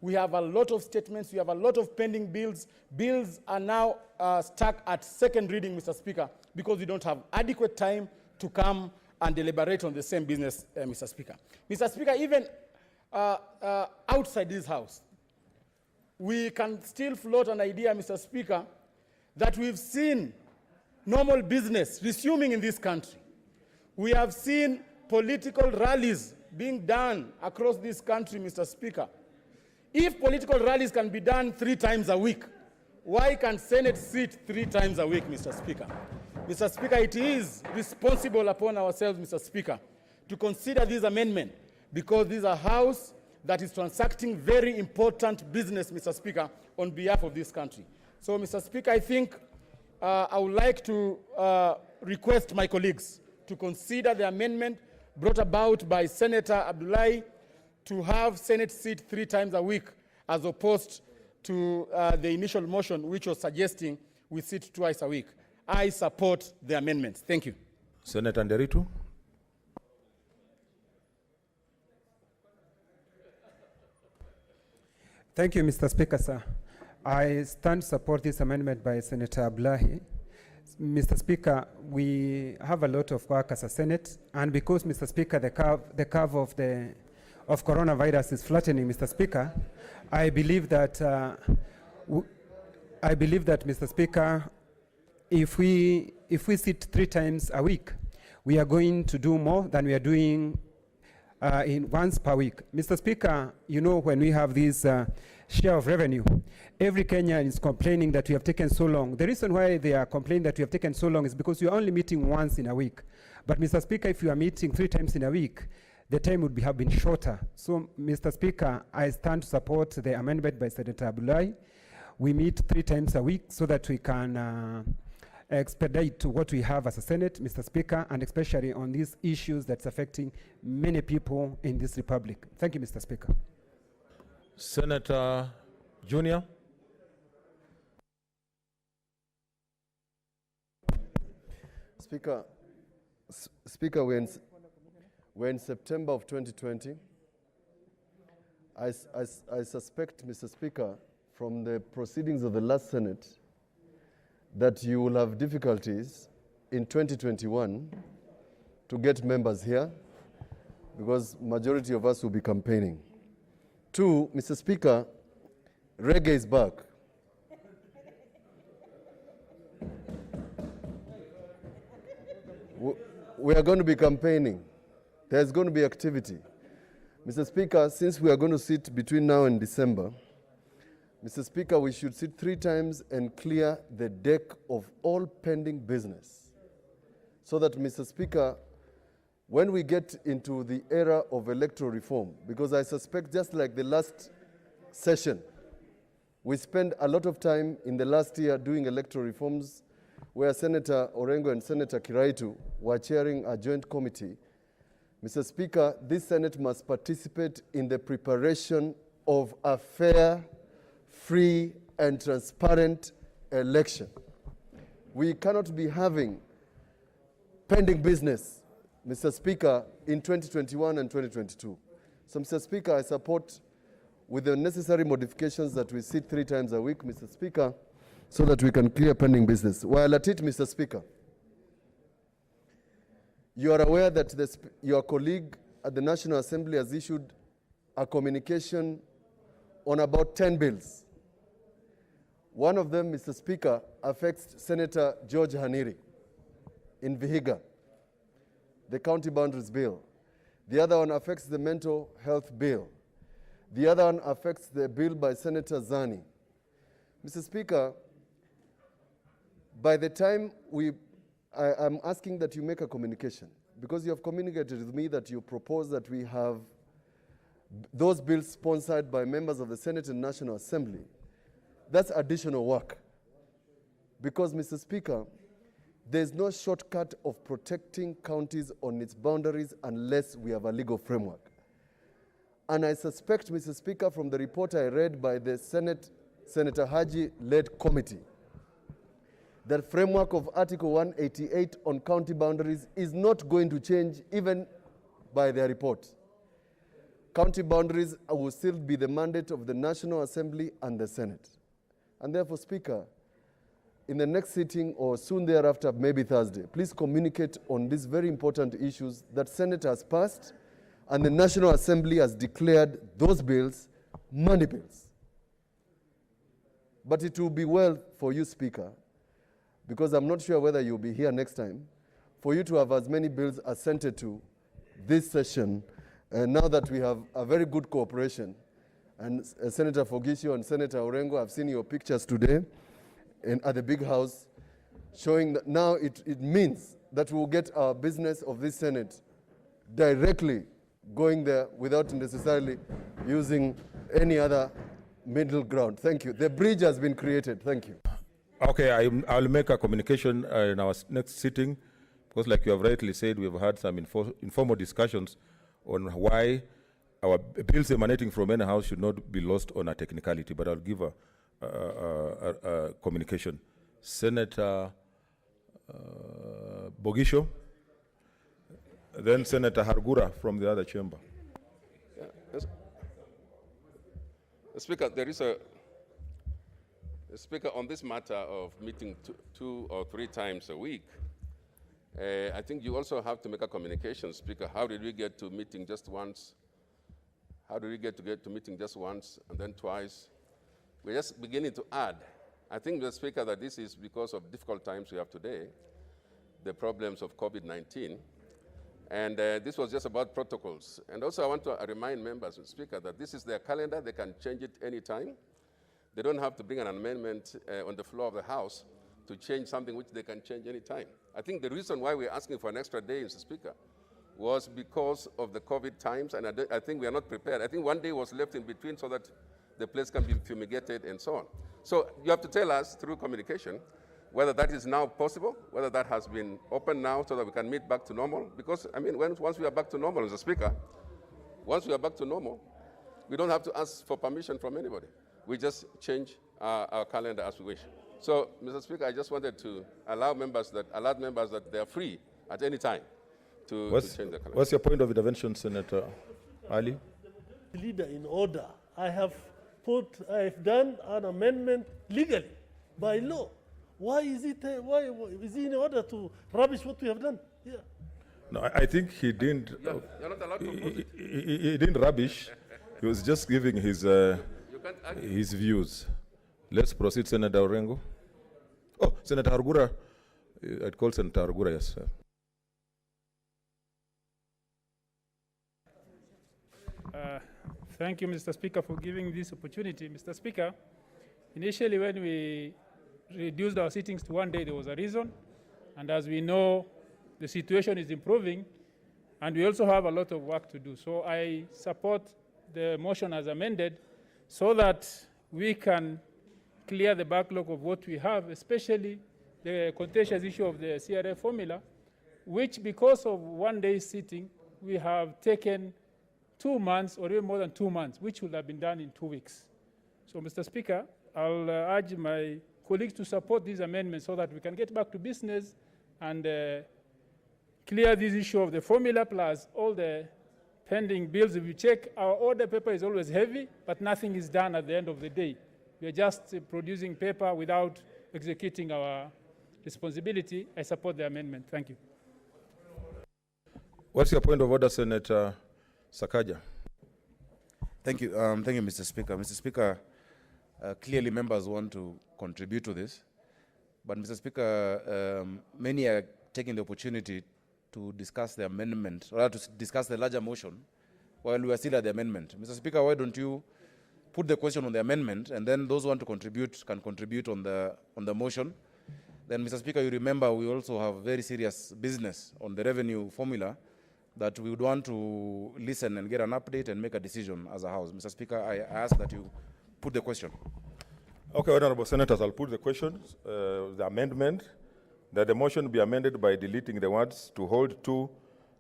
We have a lot of statements. We have a lot of pending bills. Bills are now stuck at second reading, Mr. Speaker, because we don't have adequate time to come and deliberate on the same business, Mr. Speaker. Mr. Speaker, even outside this House, we can still float an idea, Mr. Speaker, that we've seen normal business resuming in this country. We have seen political rallies being done across this country, Mr. Speaker. If political rallies can be done 3 times a week, why can't Senate sit 3 times a week, Mr. Speaker? Mr. Speaker, it is responsible upon ourselves, Mr. Speaker, to consider this amendment, because this is a House that is transacting very important business, Mr. Speaker, on behalf of this country. So, Mr. Speaker, I think I would like to request my colleagues to consider the amendment brought about by Senator Abdullahi to have Senate sit 3 times a week, as opposed to the initial motion, which was suggesting we sit twice a week. I support the amendments. Thank you. Senator Nderitu. Thank you, Mr. Speaker, sir. I stand to support this amendment by Senator Abdullahi. Mr. Speaker, we have a lot of work as a Senate, and because, Mr. Speaker, the curve of coronavirus is flattening, Mr. Speaker, I believe that, Mr. Speaker, if we sit 3 times a week, we are going to do more than we are doing in once per week. Mr. Speaker, you know, when we have this share of revenue, every Kenyan is complaining that we have taken so long. The reason why they are complaining that we have taken so long is because you are only meeting once in a week. But, Mr. Speaker, if you are meeting 3 times in a week, the time would have been shorter. So, Mr. Speaker, I stand to support the amendment by Senator Abdullahi. We meet 3 times a week so that we can expedite what we have as a Senate, Mr. Speaker, and especially on these issues that's affecting many people in this republic. Thank you, Mr. Speaker. Senator Junior. Speaker, we're in September of 2020. I suspect, Mr. Speaker, from the proceedings of the last Senate, that you will have difficulties in 2021 to get members here, because majority of us will be campaigning. 2, Mr. Speaker, reggae is back. We are going to be campaigning. There's going to be activity. Mr. Speaker, since we are going to sit between now and December, Mr. Speaker, we should sit 3 times and clear the deck of all pending business, so that, Mr. Speaker, when we get into the era of electoral reform, because I suspect just like the last session, we spent a lot of time in the last year doing electoral reforms where Senator Orengo and Senator Kiraitu were chairing a joint committee. Mr. Speaker, this Senate must participate in the preparation of a fair, free, and transparent election. We cannot be having pending business, Mr. Speaker, in 2021 and 2022. So, Mr. Speaker, I support with the necessary modifications that we sit 3 times a week, Mr. Speaker, so that we can clear pending business. While at it, Mr. Speaker, you are aware that your colleague at the National Assembly has issued a communication on about 10 bills. One of them, Mr. Speaker, affects Senator George Haniri in Vihiga, the County Boundaries Bill. The other one affects the Mental Health Bill. The other one affects the bill by Senator Zani. Mr. Speaker, by the time I'm asking that you make a communication, because you have communicated with me that you propose that we have those bills sponsored by members of the Senate and National Assembly. That's additional work. Because, Mr. Speaker, there's no shortcut of protecting counties on its boundaries unless we have a legal framework. And I suspect, Mr. Speaker, from the report I read by the Senator Haji-led committee, that framework of Article 188 on county boundaries is not going to change even by their report. County boundaries will still be the mandate of the National Assembly and the Senate. And therefore, Speaker, in the next sitting or soon thereafter, maybe Thursday, please communicate on these very important issues that Senate has passed and the National Assembly has declared those bills money bills. But it will be well for you, Speaker, because I'm not sure whether you'll be here next time, for you to have as many bills assented to this session, now that we have a very good cooperation. And Senator Fogisio and Senator Orengo, I've seen your pictures today at the big house, showing that now it means that we'll get our business of this Senate directly going there without necessarily using any other middle ground. Thank you. The bridge has been created. Thank you. Okay, I'll make a communication in our next sitting, because like you have rightly said, we've had some informal discussions on why our bills emanating from any house should not be lost on a technicality, but I'll give a communication. Senator Bogisho, then Senator Hargura from the other chamber. Yeah. Speaker, there is a Speaker, on this matter of meeting 2 or 3 times a week, I think you also have to make a communication, Speaker. How did we get to meeting just once? How did we get to meeting just once and then twice? We're just beginning to add. I think, the Speaker, that this is because of difficult times we have today, the problems of COVID-19, and this was just about protocols. And also I want to remind members, Speaker, that this is their calendar. They can change it anytime. They don't have to bring an amendment on the floor of the House to change something which they can change anytime. I think the reason why we're asking for an extra day, Mr. Speaker, was because of the COVID times, and I think we are not prepared. I think 1 day was left in between so that the place can be fumigated and so on. So you have to tell us through communication whether that is now possible, whether that has been opened now so that we can meet back to normal. Because, I mean, once we are back to normal, Mr. Speaker, once we are back to normal, we don't have to ask for permission from anybody. We just change our calendar as we wish. So, Mr. Speaker, I just wanted to allow members that they are free at any time to change the calendar. What's your point of intervention, Senator Ali? Leader, in order. I've done an amendment legally, by law. Why is it in order to rubbish what we have done? Yeah. No, I think he didn't. You're not allowed to oppose it. He didn't rubbish. He was just giving his views. Let's proceed, Senator Orengo. Oh, Senator Argura. I'd call Senator Argura, yes, sir. Thank you, Mr. Speaker, for giving this opportunity. Mr. Speaker, initially when we reduced our sittings to 1 day, there was a reason. And as we know, the situation is improving, and we also have a lot of work to do. So I support the motion as amended so that we can clear the backlog of what we have, especially the contentious issue of the CRA formula, which because of 1 day sitting, we have taken 2 months or even more than 2 months, which would have been done in 2 weeks. So, Mr. Speaker, I'll urge my colleagues to support these amendments so that we can get back to business and clear this issue of the formula plus all the pending bills. If you check, our order paper is always heavy, but nothing is done at the end of the day. We are just producing paper without executing our responsibility. I support the amendment. Thank you. What's your point of order, Senator Sakaja? Thank you, Mr. Speaker. Mr. Speaker, clearly members want to contribute to this, but Mr. Speaker, many are taking the opportunity to discuss the amendment, or to discuss the larger motion while we are still at the amendment. Mr. Speaker, why don't you put the question on the amendment, and then those who want to contribute can contribute on the motion. Then, Mr. Speaker, you remember we also have very serious business on the revenue formula that we would want to listen and get an update and make a decision as a House. Mr. Speaker, I ask that you put the question. Okay, Honorable Senators, I'll put the question, the amendment, that the motion be amended by deleting the words "to hold 2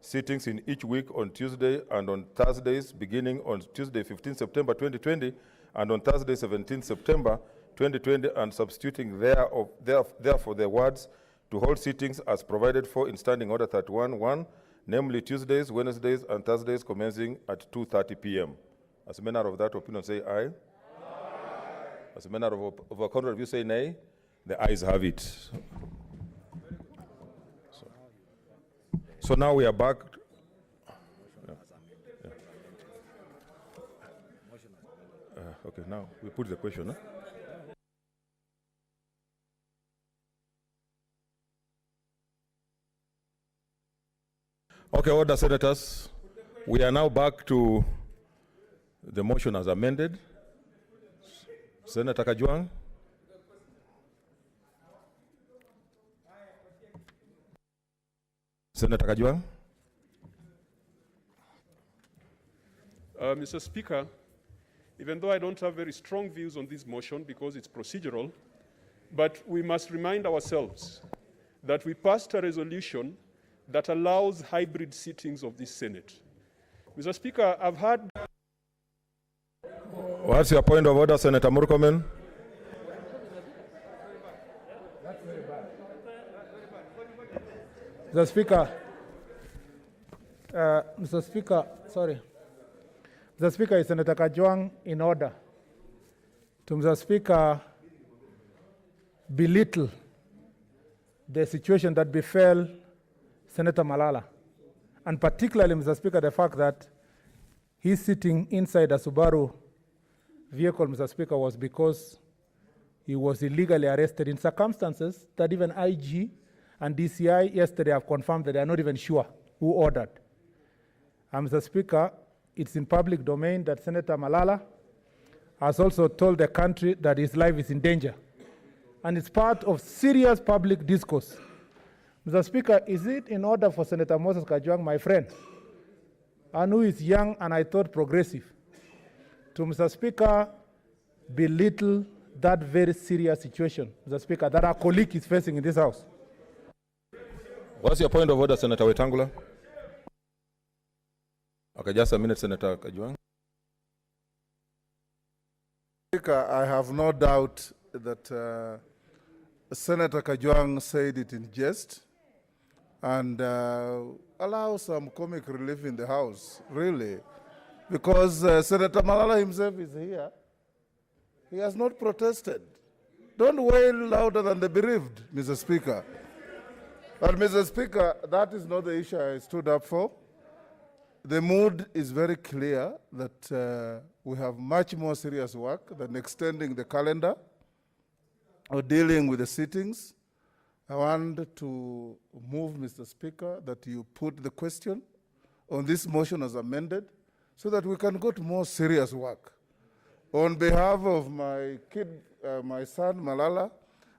sittings in each week on Tuesday and on Thursdays, beginning on Tuesday, 15 September 2020, and on Thursday, 17 September 2020, and substituting therefore the words "to hold sittings as provided for in Standing Order 31-1, namely Tuesdays, Wednesdays, and Thursdays commencing at 2:30 p.m. As a manner of that opinion, say aye. Aye. As a manner of a contrary view, say nay. The ayes have it. So now we are back. Okay, now we put the question. Huh? Okay, order, Senators. We are now back to the motion as amended. Senator Kajwang. Senator Kajwang. Mr. Speaker, even though I don't have very strong views on this motion because it's procedural, but we must remind ourselves that we passed a resolution that allows hybrid sittings of this Senate. Mr. Speaker, I've heard... What's your point of order, Senator Murkomen? Mr. Speaker, Mr. Speaker, is Senator Kajwang in order to, Mr. Speaker, belittle the situation that befell Senator Malala, and particularly, Mr. Speaker, the fact that he's sitting inside a Subaru vehicle, Mr. Speaker, was because he was illegally arrested in circumstances that even IG and DCI yesterday have confirmed that they are not even sure who ordered. And Mr. Speaker, it's in public domain that Senator Malala has also told the country that his life is in danger. And it's part of serious public discourse. Mr. Speaker, is it in order for Senator Moses Kajwang, my friend, and who is young and I thought progressive, to, Mr. Speaker, belittle that very serious situation, Mr. Speaker, that our colleague is facing in this House? What's your point of order, Senator Wetangula? Okay, just a minute, Senator Kajwang. Speaker, I have no doubt that Senator Kajwang said it in jest and allow some comic relief in the House, really, because Senator Malala himself is here. He has not protested. Don't wail louder than the bereaved, Mr. Speaker. But, Mr. Speaker, that is not the issue I stood up for. The mood is very clear that we have much more serious work than extending the calendar or dealing with the sittings. I want to move, Mr. Speaker, that you put the question on this motion as amended so that we can go to more serious work. On behalf of my my son, Malala,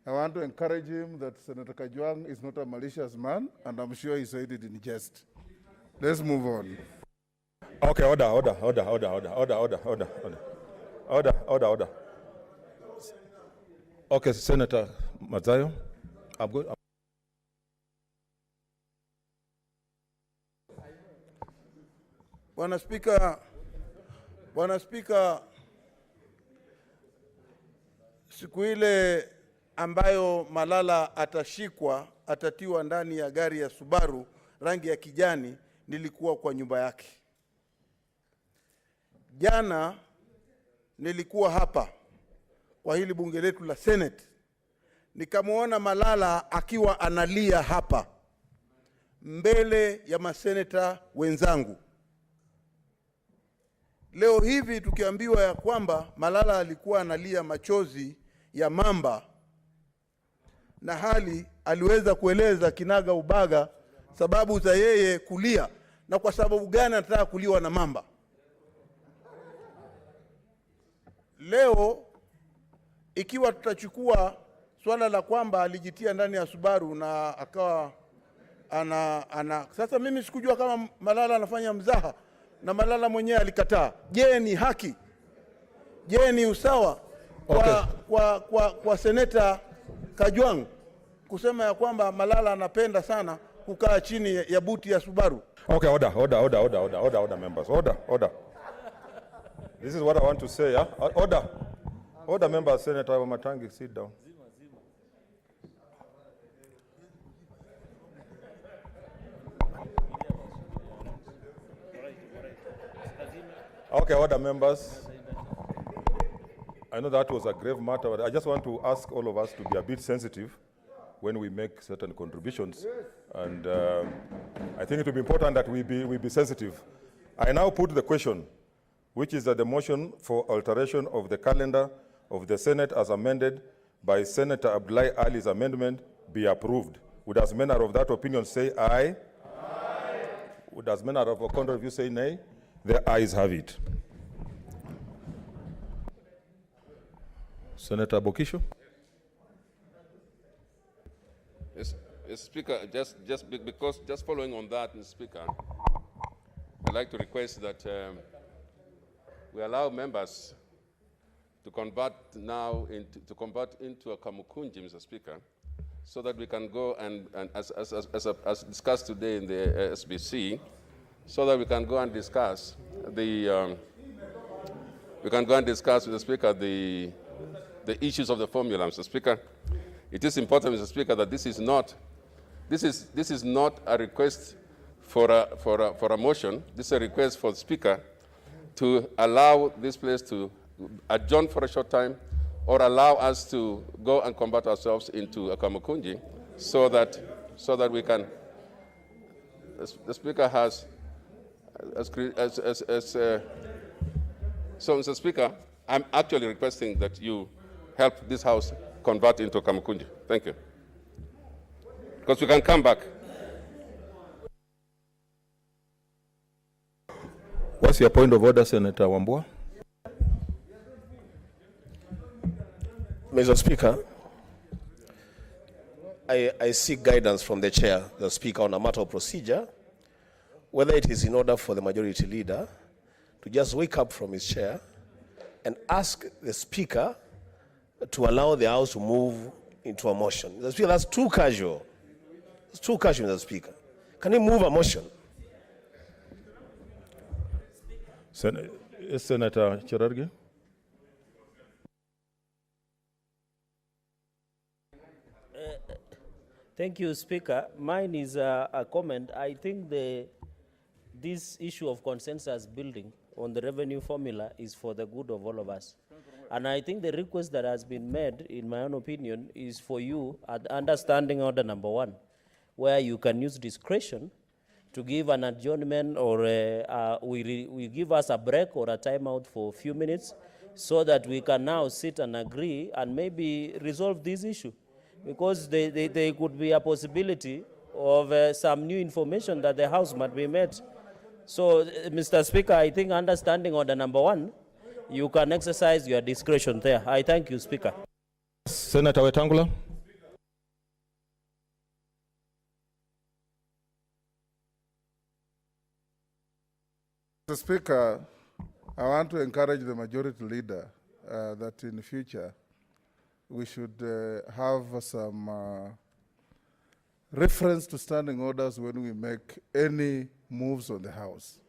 I want to encourage him that Senator Kajwang is not a malicious man, and I'm sure he said it in jest. Let's move on. Okay, order. Okay, Senator Mazayo. Bwana Spika, siku ile ambayo Malala atashikwa, atatiwa ndani ya gari ya Subaru rangi ya kijani, nilikuwa kwa nyumba yake. Jana nilikuwa hapa kwa hili bunge letu la Senate, nikamwona Malala akiwa analia hapa mbele ya maseneta wenzangu. Leo hivi tukiambiwa ya kwamba Malala alikuwa analia machozi ya mamba, na hali aliweza kueleza kinaga ubaga sababu za yeye kulia na kwa sababu gani anataka kuliwa na mamba. Leo ikiwa tutachukua swala la kwamba alijitia ndani ya Subaru na akawa sasa mimi sikujua kama Malala anafanya mzaha na Malala mwenyewe alikataa. Je, ni haki? Je, ni usawa kwa Seneta Kajwang kusema ya kwamba Malala anapenda sana kukaa chini ya buti ya Subaru? Okay, order, members. Order. This is what I want to say. Yeah? Order, members. Senator Wamatangi, sit down. Okay, order, members. I know that was a grave matter, but I just want to ask all of us to be a bit sensitive when we make certain contributions. And I think it will be important that we be sensitive. I now put the question, which is that the motion for alteration of the calendar of the Senate as amended by Senator Abdullahi Ali's amendment be approved. Would as many of that opinion say aye? Aye. Would as many of a contrary view say nay? The ayes have it. Senator Bokisho. Yes, Speaker, just following on that, Mr. Speaker, I'd like to request that we allow members to convert into a Kamukunji, Mr. Speaker, so that we can go and as discussed today in the SBC, so that we can go and discuss with the Speaker the issues of the formula, Mr. Speaker. It is important, Mr. Speaker, that this is not a request for a motion. This is a request for the Speaker to allow this place to adjourn for a short time, or allow us to go and convert ourselves into a Kamukunji, so that we can. The Speaker has. So, Mr. Speaker, I'm actually requesting that you help this House convert into Kamukunji. Thank you. Because we can come back. What's your point of order, Senator Wambua? Mr. Speaker, I seek guidance from the Chair, the Speaker, on a matter of procedure, whether it is in order for the Majority Leader to just wake up from his chair and ask the Speaker to allow the House to move into a motion. Mr. Speaker, that's too casual. It's too casual, Mr. Speaker. Can he move a motion? Senator Cherargei. Thank you, Speaker. Mine is a comment. I think this issue of consensus building on the revenue formula is for the good of all of us. And I think the request that has been made, in my own opinion, is for you at understanding order number 1, where you can use discretion to give an adjournment, or we give us a break or a timeout for a few minutes, so that we can now sit and agree and maybe resolve this issue. Because there could be a possibility of some new information that the House might be met. So, Mr. Speaker, I think understanding order number 1, you can exercise your discretion there. I thank you, Speaker. Senator Wetangula. Mr. Speaker, I want to encourage the Majority Leader that in the future we should have some reference to standing orders when we make any moves on the House.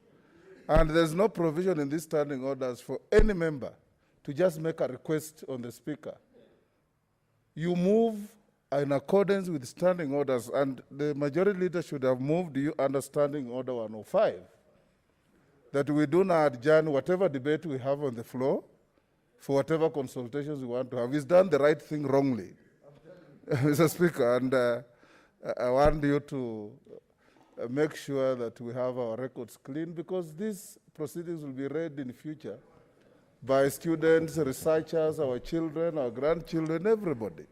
And there's no provision in these standing orders for any member to just make a request on the Speaker. You move in accordance with standing orders, and the majority leader should have moved you under Standing Order 105, that we do not adjourn whatever debate we have on the floor for whatever consultations we want to have. He's done the right thing wrongly, Mr. Speaker, and I want you to make sure that we have our records clean, because these proceedings will be read in the future by students, researchers, our children, our grandchildren, everybody.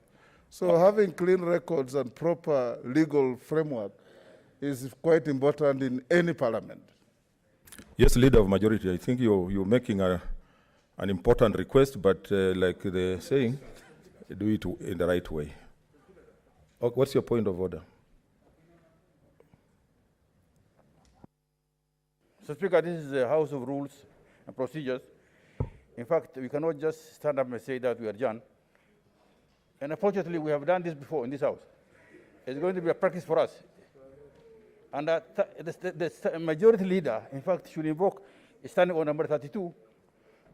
So having clean records and proper legal framework is quite important in any parliament. Yes, Leader of Majority, I think you're making an important request, but like they're saying, do it in the right way. Okay, what's your point of order? Mr. Speaker, this is a House of Rules and Procedures. In fact, we cannot just stand up and say that we are done. And unfortunately, we have done this before in this House. It's going to be a practice for us. And the majority leader, in fact, should invoke standing order number 32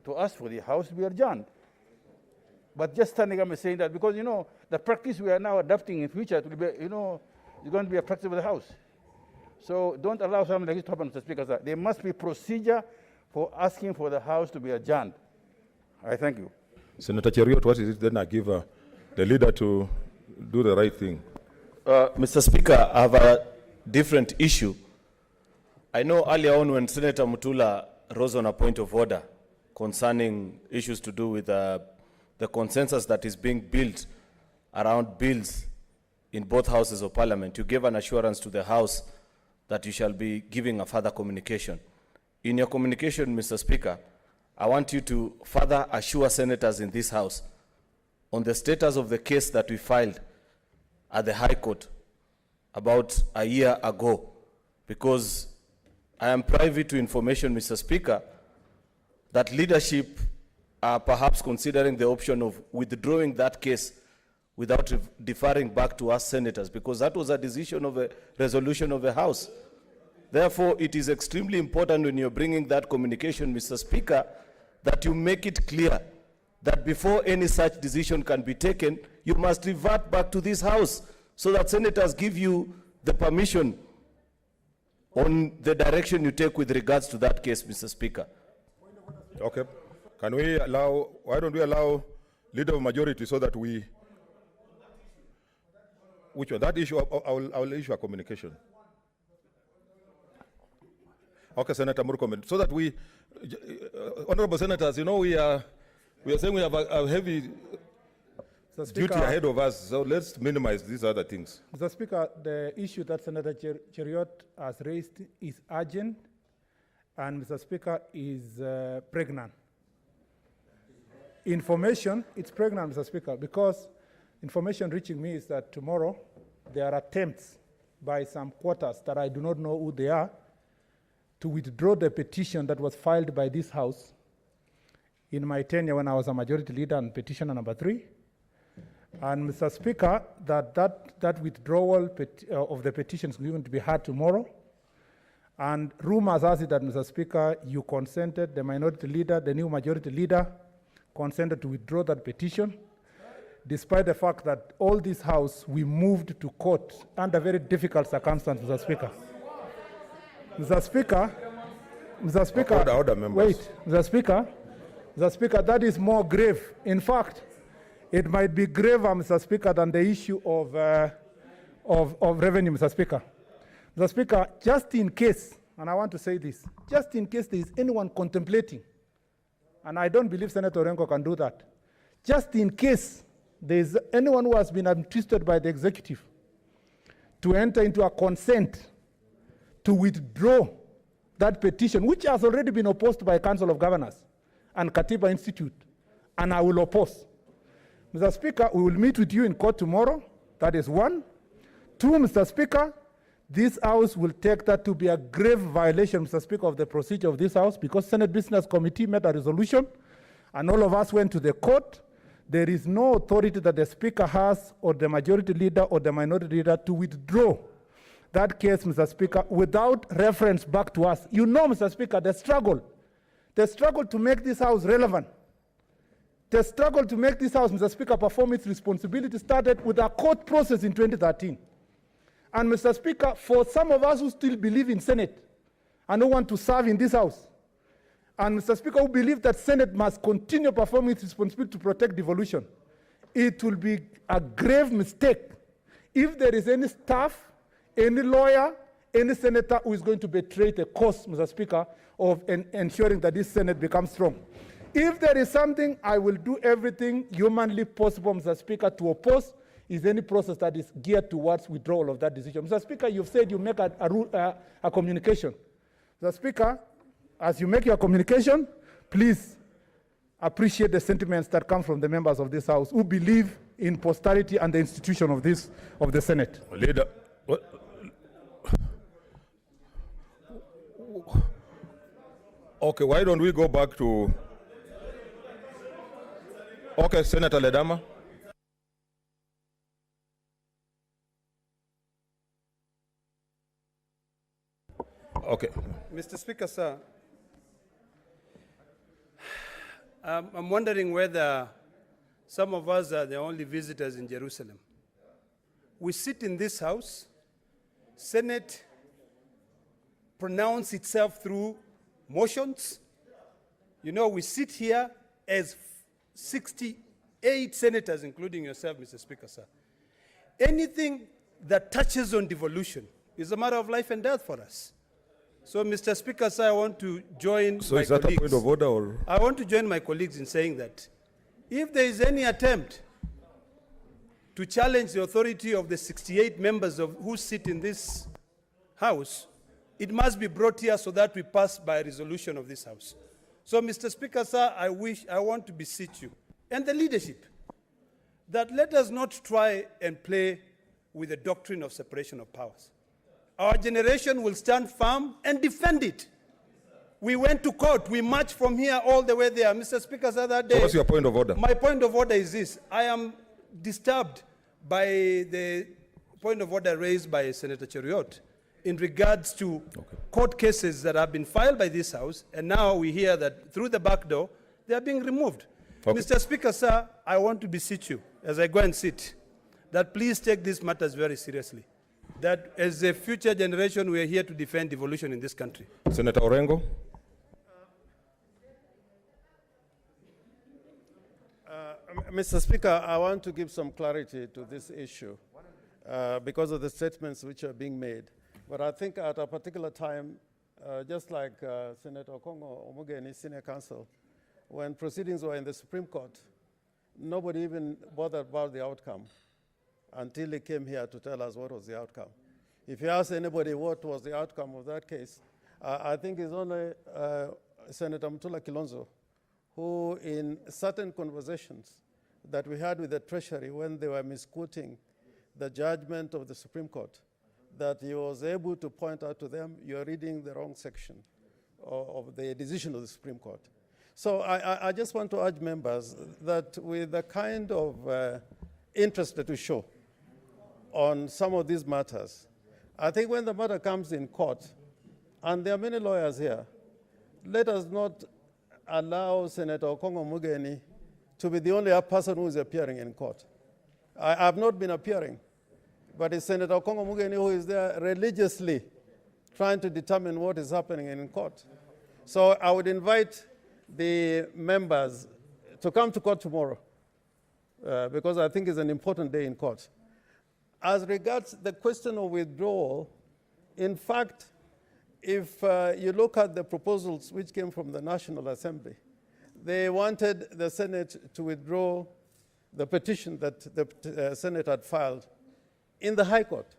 to ask for the House to be adjourned. But just standing up and saying that, because, the practice we are now adopting in future, to be, it's going to be a practice of the House. So don't allow something like this to happen, Mr. Speaker. There must be procedure for asking for the House to be adjourned. I thank you. Senator Cheriot, what is it then I give the leader to do the right thing? Mr. Speaker, I have a different issue. I know earlier on when Senator Mutula rose on a point of order concerning issues to do with the consensus that is being built around bills in both houses of parliament, you gave an assurance to the House that you shall be giving a further communication. In your communication, Mr. Speaker, I want you to further assure senators in this House on the status of the case that we filed at the High Court about a year ago, because I am privy to information, Mr. Speaker, that leadership are perhaps considering the option of withdrawing that case without deferring back to us senators, because that was a decision of a resolution of the House. Therefore, it is extremely important when you're bringing that communication, Mr. Speaker, that you make it clear that before any such decision can be taken, you must revert back to this House so that senators give you the permission on the direction you take with regards to that case, Mr. Speaker. Okay. Why don't we allow Leader of Majority so that we, which one? That issue, I will issue a communication. Okay, Senator Murkomen, so that we, honorable senators, we are saying we have a heavy duty ahead of us, so let's minimize these other things. Mr. Speaker, the issue that Senator Cheriot has raised is urgent, and Mr. Speaker, is pregnant. Information, it's pregnant, Mr. Speaker, because information reaching me is that tomorrow there are attempts by some quarters that I do not know who they are to withdraw the petition that was filed by this House in my tenure when I was a majority leader and petitioner number 3. And Mr. Speaker, that withdrawal of the petition is going to be heard tomorrow. And rumors has it that, Mr. Speaker, you consented, the minority leader, the new majority leader, consented to withdraw that petition, despite the fact that all this House, we moved to court under very difficult circumstances, Mr. Speaker. Mr. Speaker, order, members. wait, Mr. Speaker, that is more grave. In fact, it might be graver, Mr. Speaker, than the issue of revenue, Mr. Speaker. Mr. Speaker, just in case, and I want to say this, just in case there is anyone contemplating, and I don't believe Senator Orengo can do that, just in case there is anyone who has been twisted by the executive to enter into a consent to withdraw that petition, which has already been opposed by Council of Governors and Katiba Institute, and I will oppose. Mr. Speaker, we will meet with you in court tomorrow. That is 1. 2, Mr. Speaker, this House will take that to be a grave violation, Mr. Speaker, of the procedure of this House, because Senate Business Committee made a resolution, and all of us went to the court. there is no authority that the Speaker has, or the majority leader or the minority leader, to withdraw that case, Mr. Speaker, without reference back to us. You know, Mr. Speaker, the struggle to make this House relevant, the struggle to make this House, Mr. Speaker, perform its responsibility started with a court process in 2013. And Mr. Speaker, for some of us who still believe in Senate and who want to serve in this House, and Mr. Speaker, who believe that Senate must continue performing its responsibility to protect devolution, it will be a grave mistake if there is any staff, any lawyer, any senator who is going to betray the cause, Mr. Speaker, of ensuring that this Senate becomes strong. If there is something, I will do everything humanly possible, Mr. Speaker, to oppose is any process that is geared towards withdrawal of that decision. Mr. Speaker, you've said you make a communication. Mr. Speaker, as you make your communication, please appreciate the sentiments that come from the members of this House who believe in posterity and the institution of the Senate. Leader, okay, why don't we go back to... Okay, Senator Ledama. Okay. Mr. Speaker, sir, I'm wondering whether some of us are the only visitors in Jerusalem. We sit in this House, Senate pronounce itself through motions. You know, we sit here as 68 senators, including yourself, Mr. Speaker, sir. Anything that touches on devolution is a matter of life and death for us. So, Mr. Speaker, sir, I want to join So my is that colleagues. a point of order, or? I want to join my colleagues in saying that if there is any attempt to challenge the authority of the 68 members who sit in this House, it must be brought here so that we pass by a resolution of this House. So, Mr. Speaker, sir, I want to beseech you and the leadership that let us not try and play with the doctrine of separation of powers. Our generation will stand firm and defend it. We went to court. We marched from here all the way there. Mr. Speaker, sir, that day... So what's your point of order? My point of order is this. I am disturbed by the point of order raised by Senator Cheriot in regards to court cases that have been filed by this House, and now we hear that through the back door, they are being removed. Okay. Mr. Speaker, sir, I want to beseech you, as I go and sit, that please take these matters very seriously. That as a future generation, we are here to defend devolution in this country. Senator Orengo. Mr. Speaker, I want to give some clarity to this issue because of the statements which are being made. But I think at a particular time, just like Senator Okongo Omugeni, Senior Counsel, when proceedings were in the Supreme Court, nobody even bothered about the outcome until he came here to tell us what was the outcome. If you ask anybody what was the outcome of that case, I think it's only Senator Mutula Kilonzo who, in certain conversations that we had with the Treasury when they were misquoting the judgment of the Supreme Court, that he was able to point out to them, you're reading the wrong section of the decision of the Supreme Court. So I just want to urge members that with the kind of interest that we show on some of these matters, I think when the matter comes in court, and there are many lawyers here, let us not allow Senator Okongo Omugeni to be the only person who is appearing in court. I have not been appearing, but it's Senator Okongo Omugeni who is there religiously trying to determine what is happening in court. So I would invite the members to come to court tomorrow because I think it's an important day in court. As regards the question of withdrawal, in fact, if you look at the proposals which came from the National Assembly, they wanted the Senate to withdraw the petition that the Senate had filed in the High Court.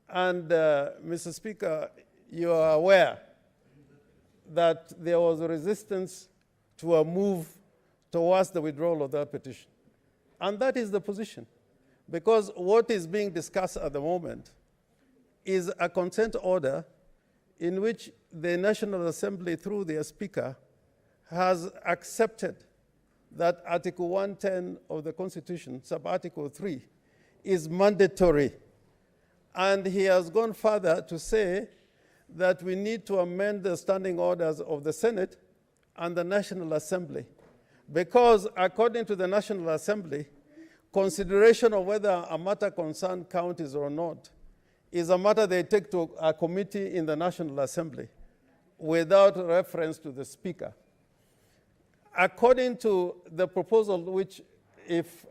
And, Mr. Speaker, you are aware that there was a resistance to a move towards the withdrawal of that petition. And that is the position. Because what is being discussed at the moment is a consent order in which the National Assembly, through their Speaker, has accepted that Article 110 of the Constitution, sub-Article 3, is mandatory. And he has gone further to say that we need to amend the standing orders of the Senate and the National Assembly. Because according to the National Assembly, consideration of whether a matter concerns counties or not is a matter they take to a committee in the National Assembly without reference to the Speaker. According to the proposal, which if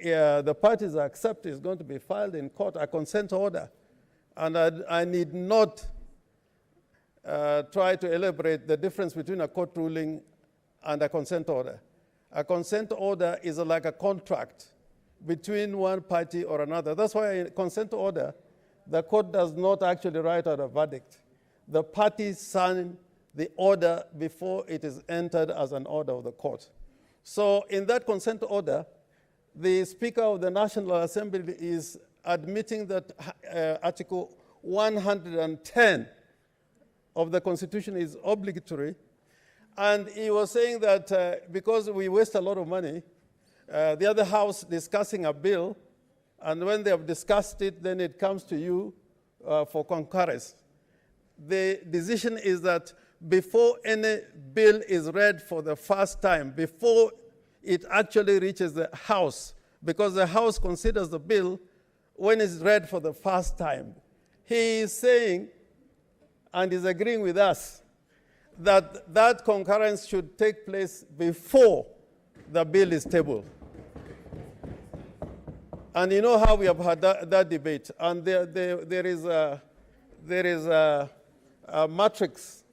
the parties accept is going to be filed in court, a consent order, and I need not try to elaborate the difference between a court ruling and a consent order. A consent order is like a contract between one party or another. That's why in a consent order, the court does not actually write out a verdict. The parties sign the order before it is entered as an order of the court. So in that consent order, the Speaker of the National Assembly is admitting that Article 110 of the Constitution is obligatory. And he was saying that because we waste a lot of money, the other house discussing a bill, and when they have discussed it, then it comes to you for concurrence. The decision is that before any bill is read for the first time, before it actually reaches the House, because the House considers the bill when it's read for the first time, he is saying, and is agreeing with us, that that concurrence should take place before the bill is tabled. And you know how we have had that debate. And there is a matrix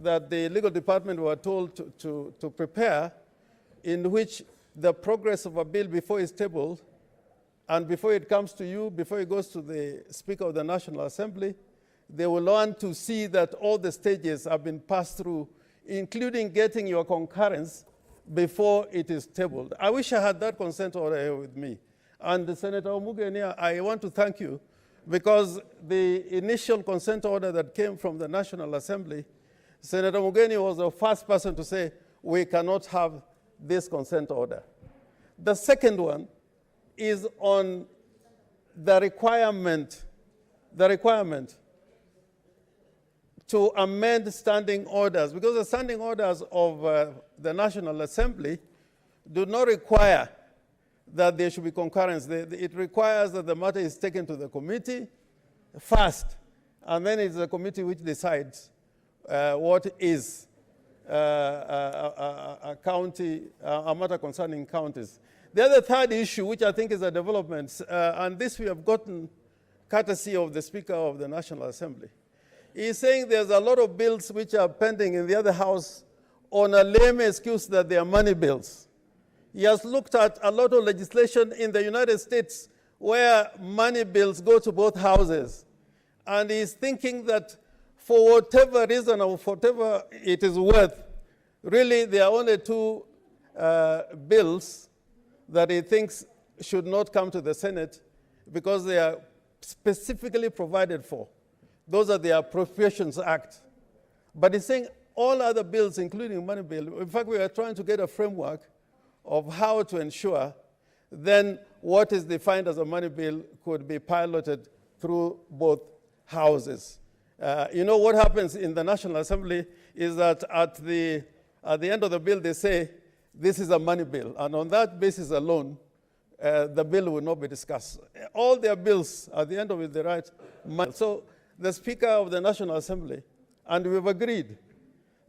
that the legal department were told to prepare, in which the progress of a bill before it's tabled and before it comes to you, before it goes to the Speaker of the National Assembly, they will want to see that all the stages have been passed through, including getting your concurrence before it is tabled. I wish I had that consent order here with me. And Senator Omugenia, I want to thank you, because the initial consent order that came from the National Assembly, Senator Mugeni was the first person to say, we cannot have this consent order. The second one is on the requirement to amend standing orders, because the standing orders of the National Assembly do not require that there should be concurrence. It requires that the matter is taken to the committee first, and then it's the committee which decides what is a matter concerning counties. The other third issue, which I think is a development, and this we have gotten courtesy of the Speaker of the National Assembly, he's saying there's a lot of bills which are pending in the other house on a lame excuse that they are money bills. He has looked at a lot of legislation in the United States where money bills go to both houses. And he's thinking that for whatever reason or for whatever it is worth, really there are only two bills that he thinks should not come to the Senate because they are specifically provided for. Those are the Appropriations Act. But he's saying all other bills, including money bill, in fact, we are trying to get a framework of how to ensure then what is defined as a money bill could be piloted through both houses. You know what happens in the National Assembly is that at the end of the bill they say this is a money bill, and on that basis alone the bill will not be discussed. All their bills at the end of it they write money. So the Speaker of the National Assembly, and we've agreed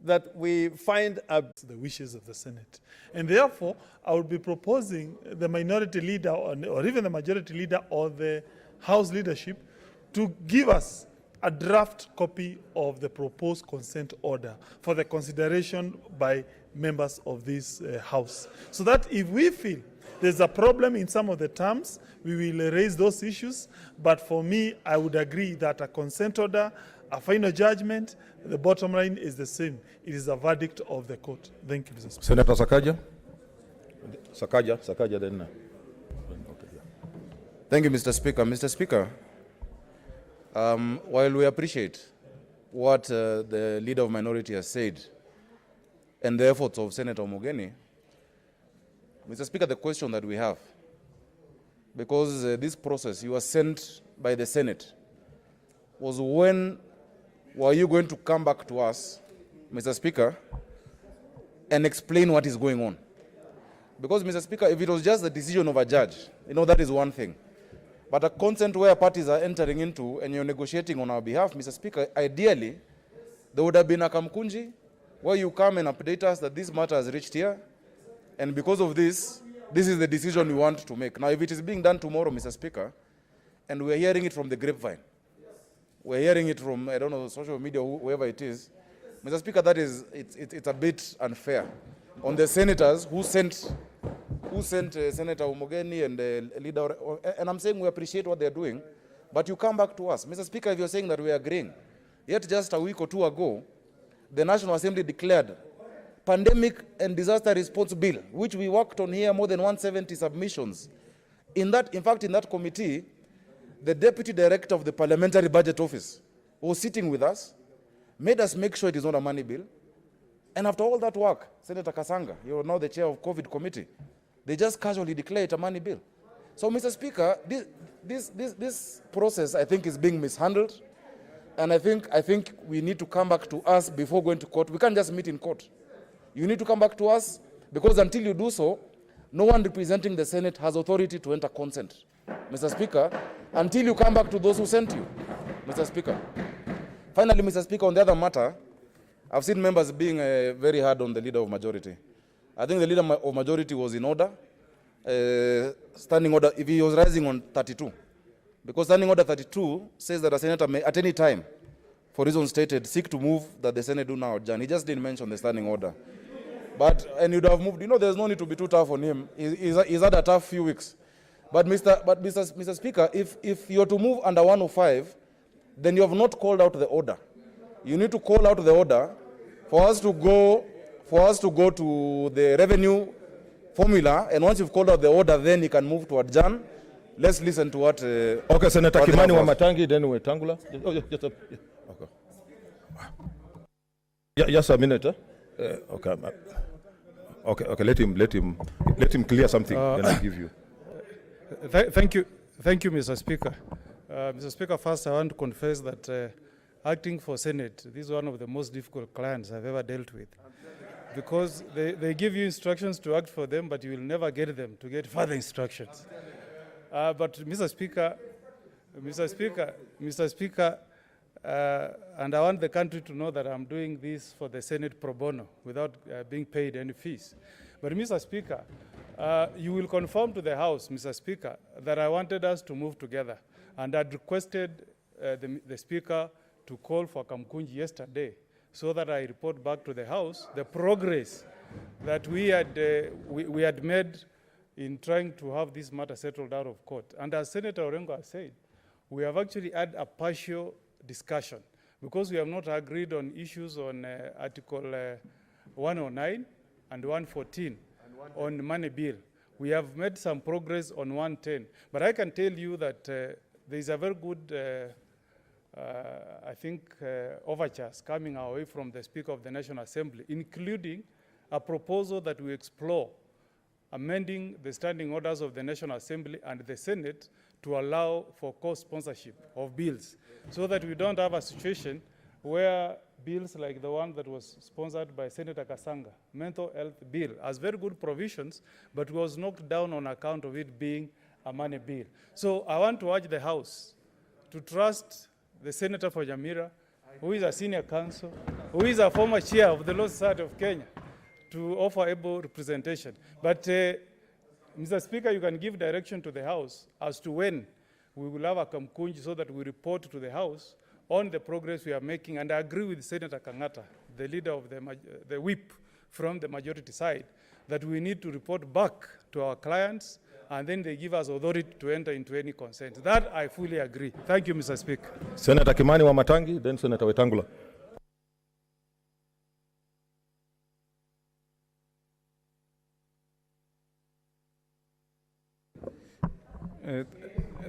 that we find the wishes of the Senate. And therefore, I would be proposing the minority leader or even the majority leader or the House leadership to give us a draft copy of the proposed consent order for the consideration by members of this House. So that if we feel there's a problem in some of the terms, we will raise those issues. But for me, I would agree that a consent order, a final judgment, the bottom line is the same. It is a verdict of the court. Thank you, Mr. Speaker. Senator Sakaja. Sakaja then. Thank you, Mr. Speaker. Mr. Speaker, while we appreciate what the Leader of Minority has said and the efforts of Senator Mugeni, Mr. Speaker, the question that we have, because this process, you were sent by the Senate, was when were you going to come back to us, Mr. Speaker, and explain what is going on? Because, Mr. Speaker, if it was just the decision of a judge, that is one thing. But a consent where parties are entering into and you're negotiating on our behalf, Mr. Speaker, ideally, there would have been a Kamkunji where you come and update us that this matter has reached here, and because of this is the decision we want to make. Now, if it is being done tomorrow, Mr. Speaker, and we're hearing it from the grapevine, we're hearing it from, I don't know, social media, whoever it is, Mr. Speaker, it's a bit unfair on the senators who sent Senator Umogeni and leader, and I'm saying we appreciate what they're doing, but you come back to us. Mr. Speaker, if you're saying that we're agreeing, yet just a week or two ago, the National Assembly declared Pandemic and Disaster Response Bill, which we worked on here, more than 170 submissions. In fact, in that committee, the Deputy Director of the Parliamentary Budget Office, who was sitting with us, made us make sure it is not a money bill. And after all that work, Senator Kasanga, you're now the chair of COVID committee, they just casually declare it a money bill. So, Mr. Speaker, this process, I think, is being mishandled. And I think we need to come back to us before going to court. We can't just meet in court. You need to come back to us, because until you do so, no one representing the Senate has authority to enter consent, Mr. Speaker, until you come back to those who sent you, Mr. Speaker. Finally, Mr. Speaker, on the other matter, I've seen members being very hard on the leader of majority. I think the leader of majority was in order, standing order, if he was rising on 32. Because standing order 32 says that a senator may, at any time, for reasons stated, seek to move that the Senate do now adjourn. He just didn't mention the standing order. And you'd have moved, there's no need to be too tough on him. He's had a tough few weeks. But Mr. Speaker, if you're to move under 105, then you have not called out the order. You need to call out the order for us to go to the revenue formula, and once you've called out the order, then you can move to adjourn. Let's listen to what... okay, Senator Kimani Wamatangi, then Wetangula. Okay. Just a minute. Okay, let him clear something, then I'll give you. Thank you, Mr. Speaker. Mr. Speaker, first I want to confess that acting for Senate, this is one of the most difficult clients I've ever dealt with. Because they give you instructions to act for them, but you will never get them to get further instructions. But Mr. Speaker, and I want the country to know that I'm doing this for the Senate pro bono without being paid any fees. But Mr. Speaker, you will confirm to the House, Mr. Speaker, that I wanted us to move together. And I'd requested the Speaker to call for Kamkunji yesterday so that I report back to the House the progress that we had made in trying to have this matter settled out of court. And as Senator Orengo has said, we have actually had a partial discussion because we have not agreed on issues on Article 109 and 114 on the money bill. We have made some progress on 110. But I can tell you that there is a very good, overtures coming our way from the Speaker of the National Assembly, including a proposal that we explore amending the standing orders of the National Assembly and the Senate to allow for co-sponsorship of bills, so that we don't have a situation where bills like the one that was sponsored by Senator Kasanga, mental health bill, has very good provisions, but was knocked down on account of it being a money bill. So I want to urge the House to trust the Senator for Jamira, who is a senior counsel, who is a former chair of the Law Society of Kenya, to offer able representation. But Mr. Speaker, you can give direction to the House as to when we will have a Kamkunji so that we report to the House on the progress we are making. And I agree with Senator Kangata, the leader of the whip from the majority side, that we need to report back to our clients, and then they give us authority to enter into any consent. That I fully agree. Thank you, Mr. Speaker. Senator Kimani Wamatangi, then Senator Wetangula.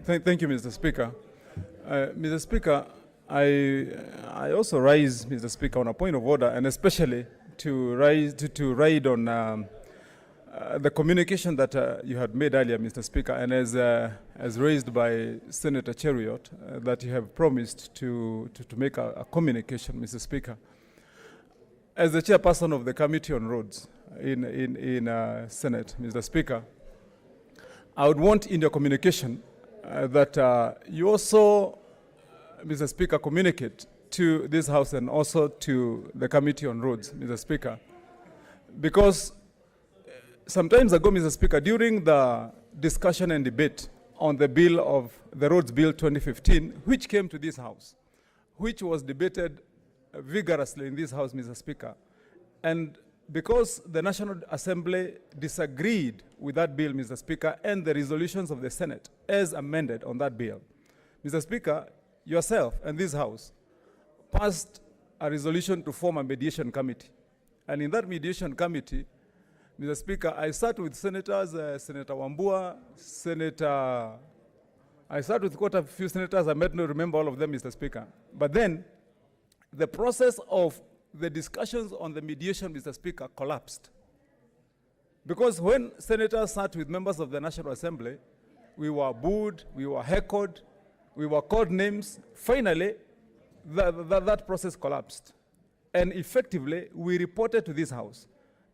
Thank you, Mr. Speaker. Mr. Speaker, I also rise, Mr. Speaker, on a point of order, and especially to ride on the communication that you had made earlier, Mr. Speaker, and as raised by Senator Cheruiyot, that you have promised to make a communication, Mr. Speaker. As the chairperson of the Committee on Roads in Senate, Mr. Speaker, I would want in your communication that you also, Mr. Speaker, communicate to this House and also to the Committee on Roads, Mr. Speaker, because some time ago, Mr. Speaker, during the discussion and debate on the bill of the Roads Bill 2015, which came to this House, which was debated vigorously in this House, Mr. Speaker, and because the National Assembly disagreed with that bill, Mr. Speaker, and the resolutions of the Senate as amended on that bill, Mr. Speaker, yourself and this House passed a resolution to form a mediation committee. And in that mediation committee, Mr. Speaker, I sat with senators, Senator Wambua, I sat with quite a few senators. I might not remember all of them, Mr. Speaker. But then, the process of the discussions on the mediation, Mr. Speaker, collapsed. Because when senators sat with members of the National Assembly, we were booed, we were heckled, we were called names. Finally, that process collapsed. And effectively, we reported to this House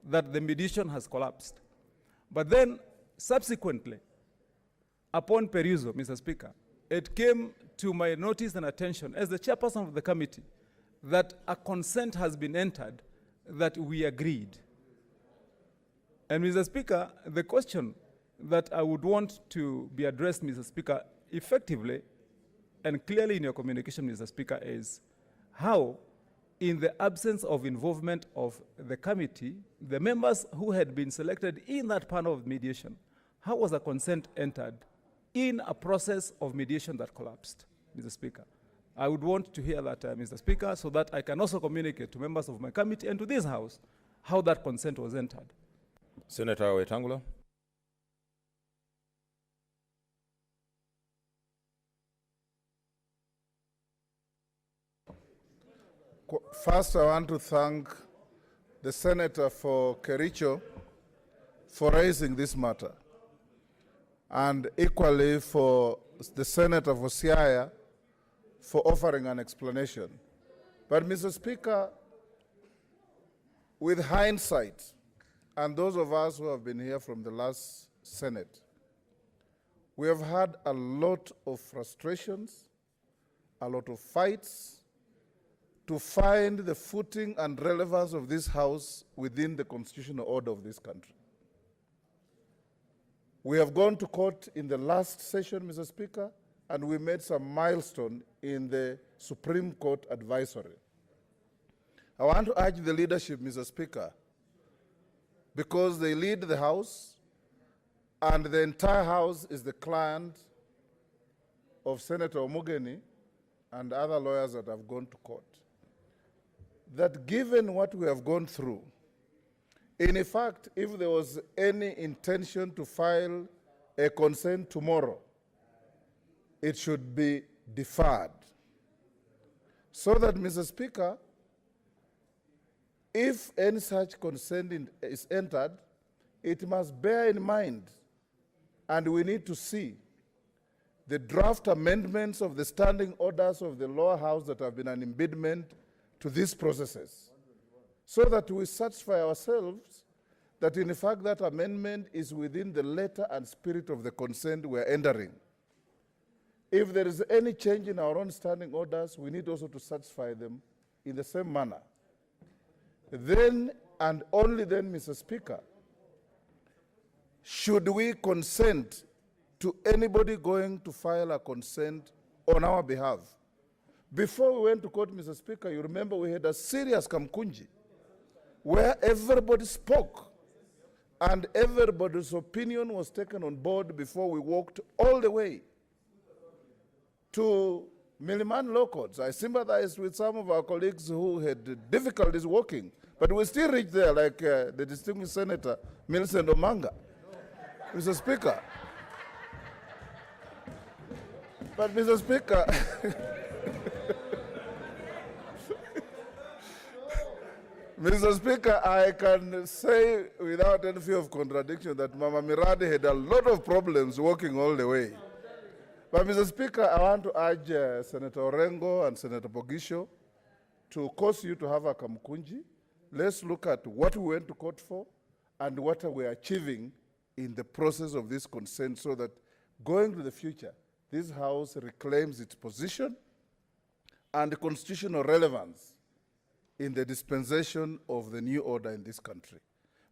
that the mediation has collapsed. But then, subsequently, upon perusal, Mr. Speaker, it came to my notice and attention as the chairperson of the committee that a consent has been entered that we agreed. And Mr. Speaker, the question that I would want to be addressed, Mr. Speaker, effectively and clearly in your communication, Mr. Speaker, is how, in the absence of involvement of the committee, the members who had been selected in that panel of mediation, how was a consent entered in a process of mediation that collapsed, Mr. Speaker? I would want to hear that, Mr. Speaker, so that I can also communicate to members of my committee and to this House how that consent was entered. Senator Wetangula. First, I want to thank the Senator for Kericho for raising this matter, and equally for the Senator for Siaya for offering an explanation. But, Mr. Speaker, with hindsight, and those of us who have been here from the last Senate, we have had a lot of frustrations, a lot of fights, to find the footing and relevance of this House within the constitutional order of this country. We have gone to court in the last session, Mr. Speaker, and we made some milestone in the Supreme Court advisory. I want to urge the leadership, Mr. Speaker, because they lead the House, and the entire House is the client of Senator Omugeni and other lawyers that have gone to court, that given what we have gone through, in fact, if there was any intention to file a consent tomorrow, it should be deferred. So that, Mr. Speaker, if any such consent is entered, it must bear in mind, and we need to see the draft amendments of the standing orders of the lower house that have been an impediment to these processes, so that we satisfy ourselves that in fact that amendment is within the letter and spirit of the consent we're entering. If there is any change in our own standing orders, we need also to satisfy them in the same manner. Then, and only then, Mr. Speaker, should we consent to anybody going to file a consent on our behalf. Before we went to court, Mr. Speaker, you remember we had a serious kamkunji where everybody spoke and everybody's opinion was taken on board before we walked all the way to Miliman Law Courts. I sympathize with some of our colleagues who had difficulties walking, but we still reached there, like the distinguished Senator Millicent Omanga. Mr. Speaker. But, Mr. Speaker, Mr. Speaker, I can say without any fear of contradiction that Mama Miradi had a lot of problems walking all the way. But Mr. Speaker, I want to urge Senator Orengo and Senator Bogisho to cause you to have a kamkunji. Let's look at what we went to court for and what are we achieving in the process of this consent so that going to the future, this House reclaims its position and constitutional relevance in the dispensation of the new order in this country.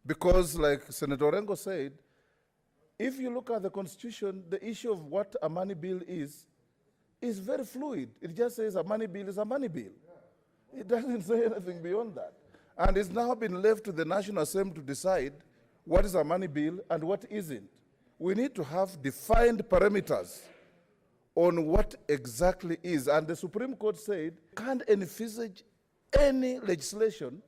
Because like Senator Orengo said, if you look at the Constitution, the issue of what a money bill is very fluid. It just says a money bill is a money bill. It doesn't say anything beyond that. And it's now been left to the National Assembly to decide what is a money bill and what isn't. We need to have defined parameters on what exactly is. And the Supreme Court said, can't envisage any legislation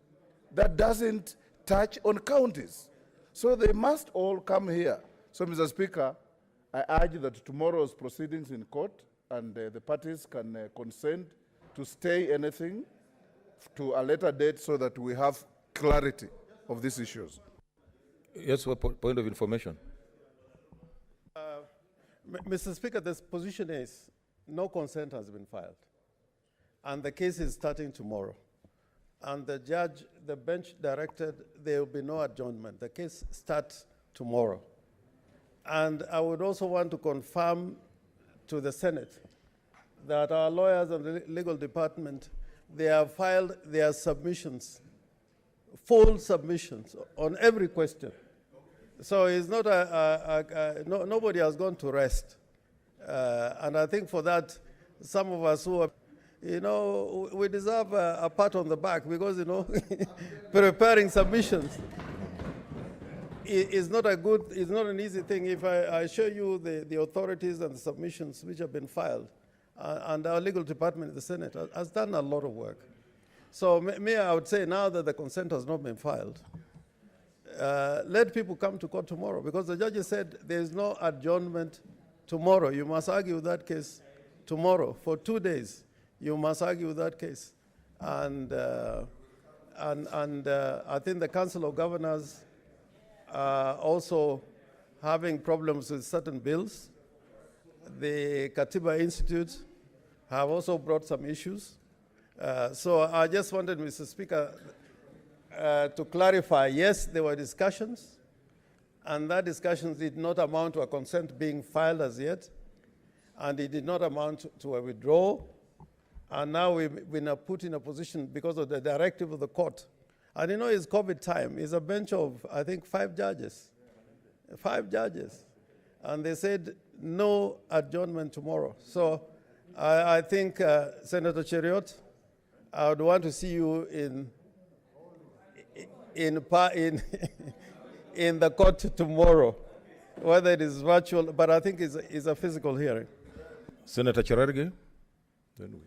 that doesn't touch on counties. So they must all come here. So, Mr. Speaker, I urge that tomorrow's proceedings in court and the parties can consent to stay anything to a later date so that we have clarity of these issues. Yes, point of information. Mr. Speaker, the position is no consent has been filed. And the case is starting tomorrow. And the judge, the bench directed there will be no adjournment. The case starts tomorrow. And I would also want to confirm to the Senate that our lawyers and the legal department, they have filed their submissions, full submissions on every question. So it's not nobody has gone to rest. And I think for that, some of us who are, we deserve a pat on the back because, preparing submissions is not an easy thing. If I show you the authorities and the submissions which have been filed, and our legal department in the Senate has done a lot of work. So I would say now that the consent has not been filed, let people come to court tomorrow, because the judge said there is no adjournment tomorrow. You must argue that case tomorrow for 2 days. You must argue that case, and I think the Council of Governors are also having problems with certain bills. The Katiba Institute have also brought some issues. So I just wanted, Mr. Speaker, to clarify, yes, there were discussions, and that discussions did not amount to a consent being filed as yet, and it did not amount to a withdrawal. And now we've been put in a position because of the directive of the court. And it's COVID time. It's a bench of, I think, 5 judges. 5 judges. And they said no adjournment tomorrow. So I think, Senator Cheriot, I would want to see you in the court tomorrow, whether it is virtual, but I think it's a physical hearing. Senator Cherargei, then we.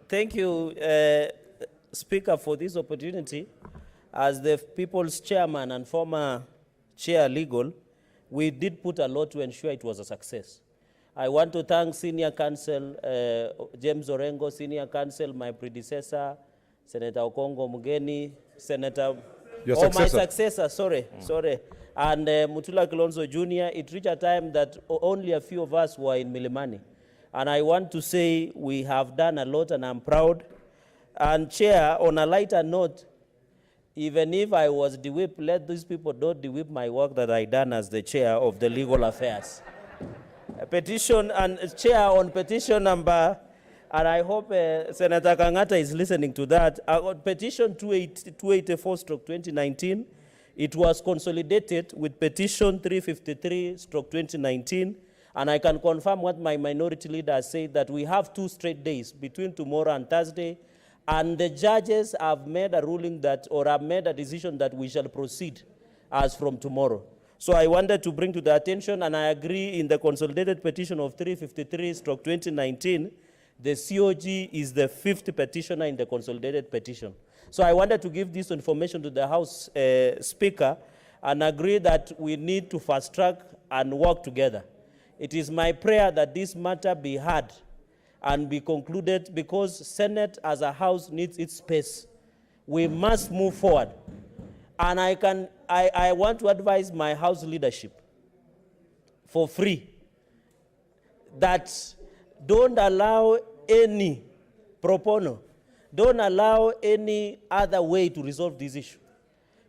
Thank you, Speaker, for this opportunity. As the People's Chairman and former Chair Legal, we did put a lot to ensure it was a success. I want to thank Senior Counsel James Orengo, Senior Counsel, my predecessor, Senator Okongo Mugeni, Senator... my successor, sorry. And Mutula Kilonzo Jr., it reached a time that only a few of us were in Milimani. And I want to say we have done a lot, and I'm proud. And Chair, on a lighter note, even if I was the whip, let these people not the whip my work that I done as the Chair of the Legal Affairs. A petition, and Chair on petition number, and I hope Senator Kangata is listening to that, on petition 284/2019, it was consolidated with petition 353/2019, and I can confirm what my minority leader said, that we have 2 straight days between tomorrow and Thursday, and the judges have made a ruling that, or have made a decision that we shall proceed as from tomorrow. So I wanted to bring to the attention, and I agree in the consolidated petition of 353/2019, the COG is the 5th petitioner in the consolidated petition. So I wanted to give this information to the House Speaker and agree that we need to fast track and work together. It is my prayer that this matter be heard and be concluded, because Senate as a house needs its space. We must move forward. And I want to advise my house leadership for free that don't allow any proponent, don't allow any other way to resolve this issue.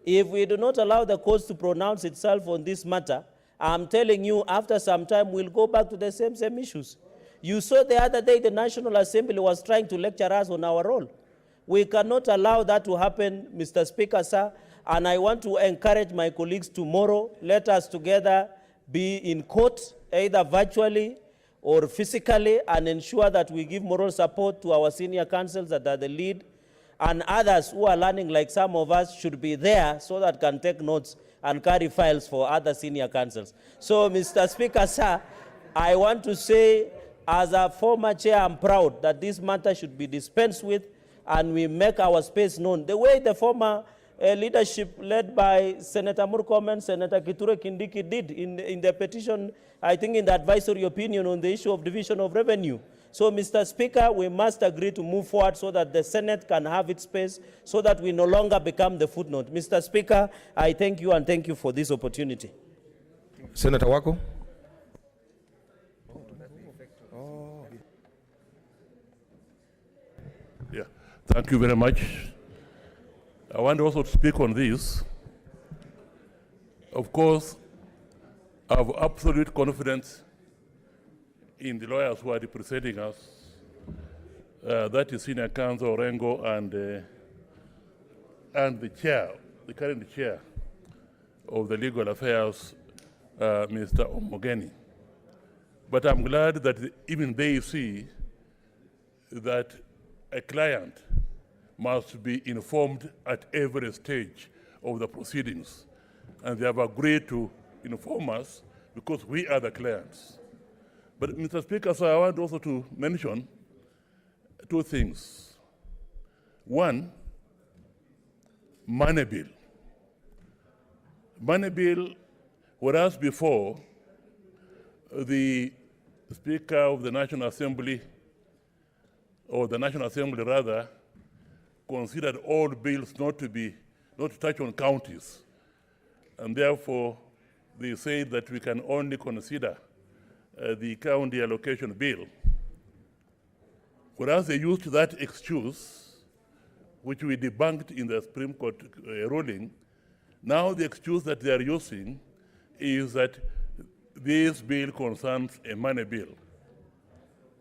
If we do not allow the courts to pronounce itself on this matter, I'm telling you, after some time, we'll go back to the same issues. You saw the other day the National Assembly was trying to lecture us on our role. We cannot allow that to happen, Mr. Speaker, sir. And I want to encourage my colleagues tomorrow, let us together be in court, either virtually or physically, and ensure that we give moral support to our senior counsels that are the lead, and others who are learning, like some of us, should be there so that can take notes and carry files for other senior counsels. So, Mr. Speaker, sir, I want to say, as a former chair, I'm proud that this matter should be dispensed with and we make our space known. The way the former leadership led by Senator Murkomen and Senator Kithure Kindiki did in the petition, I think in the advisory opinion on the issue of division of revenue. So, Mr. Speaker, we must agree to move forward so that the Senate can have its space, so that we no longer become the footnote. Mr. Speaker, I thank you and thank you for this opportunity. Senator Wako. Yeah, thank you very much. I want also to speak on this. Of course, I have absolute confidence in the lawyers who are representing us, that is Senior Counsel Rengo and the chair, the current chair of the Legal Affairs, Mr. Omogeni. But I'm glad that even they see that a client must be informed at every stage of the proceedings. And they have agreed to inform us because we are the clients. But, Mr. Speaker, so I want also to mention two things. One, money bill. Money bill, whereas before, the Speaker of the National Assembly, or the National Assembly rather, considered all bills not to touch on counties. And therefore, they said that we can only consider the county allocation bill. Whereas they used that excuse, which we debunked in the Supreme Court ruling, now the excuse that they are using is that this bill concerns a money bill.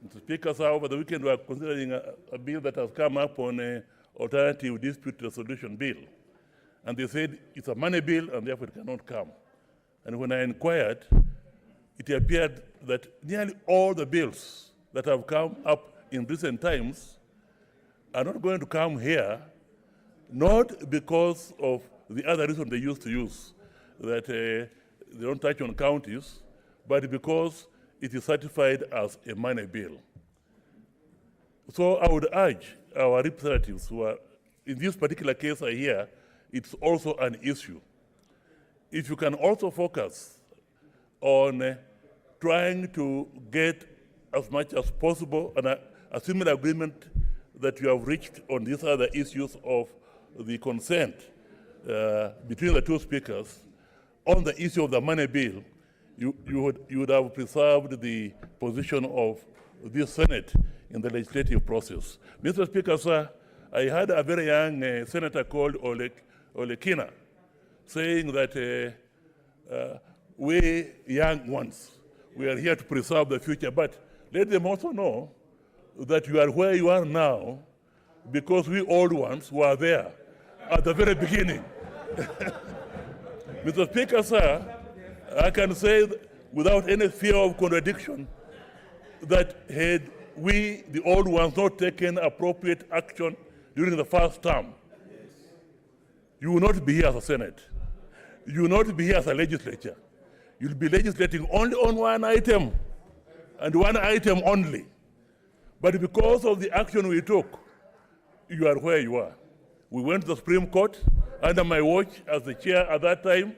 Mr. Speaker, sir, over the weekend we are considering a bill that has come up on an alternative dispute resolution bill. And they said it's a money bill and therefore it cannot come. And when I inquired, it appeared that nearly all the bills that have come up in recent times are not going to come here, not because of the other reason they used to use, that they don't touch on counties, but because it is certified as a money bill. So I would urge our representatives who are, in this particular case I hear, it's also an issue. If you can also focus on trying to get as much as possible a similar agreement that you have reached on these other issues of the consent between the two speakers, on the issue of the money bill, you would have preserved the position of this Senate in the legislative process. Mr. Speaker, sir, I had a very young senator called Olekina saying that we young ones, we are here to preserve the future, but let them also know that you are where you are now because we old ones were there at the very beginning. Mr. Speaker, sir, I can say without any fear of contradiction that had we, the old ones, not taken appropriate action during the first term, you will not be here as a Senate. You will not be here as a legislature. You'll be legislating only on one item, and one item only. But because of the action we took, you are where you are. We went to the Supreme Court under my watch as the chair at that time,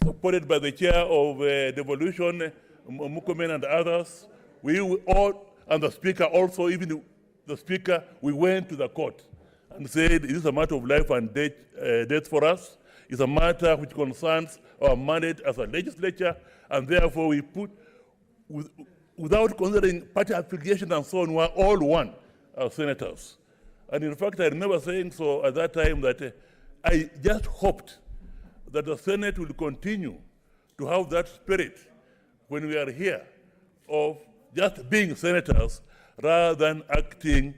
supported by the chair of devolution, Mukomen and others, we all, and the Speaker also, even the Speaker, we went to the court and said, it is a matter of life and death for us. It's a matter which concerns our mandate as a legislature, and therefore we put, without considering party affiliation and so on, we are all one as senators. And in fact, I remember saying so at that time that I just hoped that the Senate will continue to have that spirit when we are here of just being senators rather than acting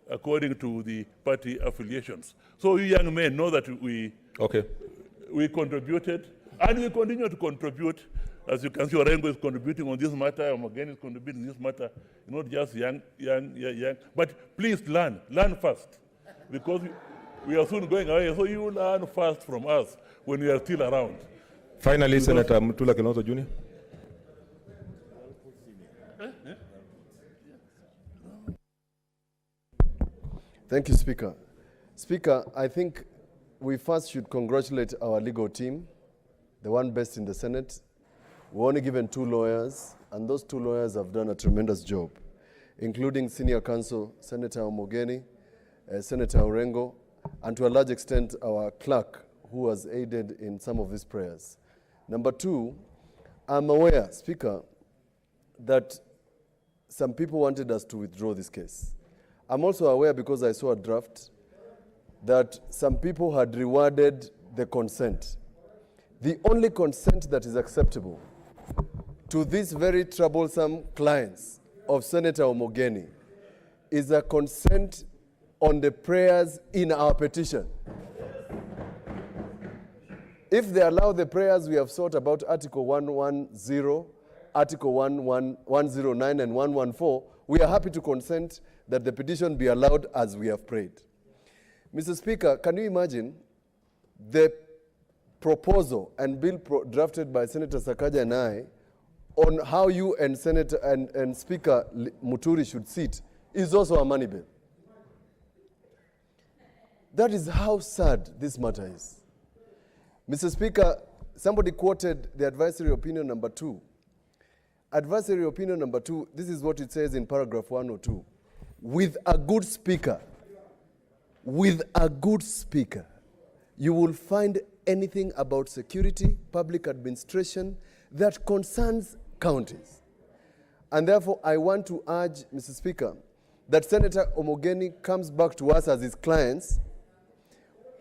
according to the party affiliations. So you young men know that we contributed, and we continue to contribute. As you can see, Orengo is contributing on this matter, Omogen is contributing on this matter, not just young. But please learn first, because we are soon going away, so you learn first from us when we are still around. Finally, Senator Mutula Kilonzo Jr. Thank you, Speaker. Speaker, I think we first should congratulate our legal team, the one best in the Senate. We're only given 2 lawyers, and those 2 lawyers have done a tremendous job, including Senior Counsel Senator Omogeni, Senator Orengo, and to a large extent our clerk, who has aided in some of these prayers. Number 2, I'm aware, Speaker, that some people wanted us to withdraw this case. I'm also aware, because I saw a draft, that some people had rewarded the consent. The only consent that is acceptable to these very troublesome clients of Senator Omogeni is a consent on the prayers in our petition. If they allow the prayers we have sought about Article 110, Article 109 and 114, we are happy to consent that the petition be allowed as we have prayed. Mr. Speaker, can you imagine the proposal and bill drafted by Senator Sakaja and I on how you and Senator and Speaker Muturi should sit is also a money bill. That is how sad this matter is. Mr. Speaker, somebody quoted the advisory opinion number 2. Advisory opinion number 2, this is what it says in paragraph 102. With a good speaker, you will find anything about security, public administration that concerns counties. And therefore, I want to urge, Mr. Speaker, that Senator Omogeni comes back to us as his clients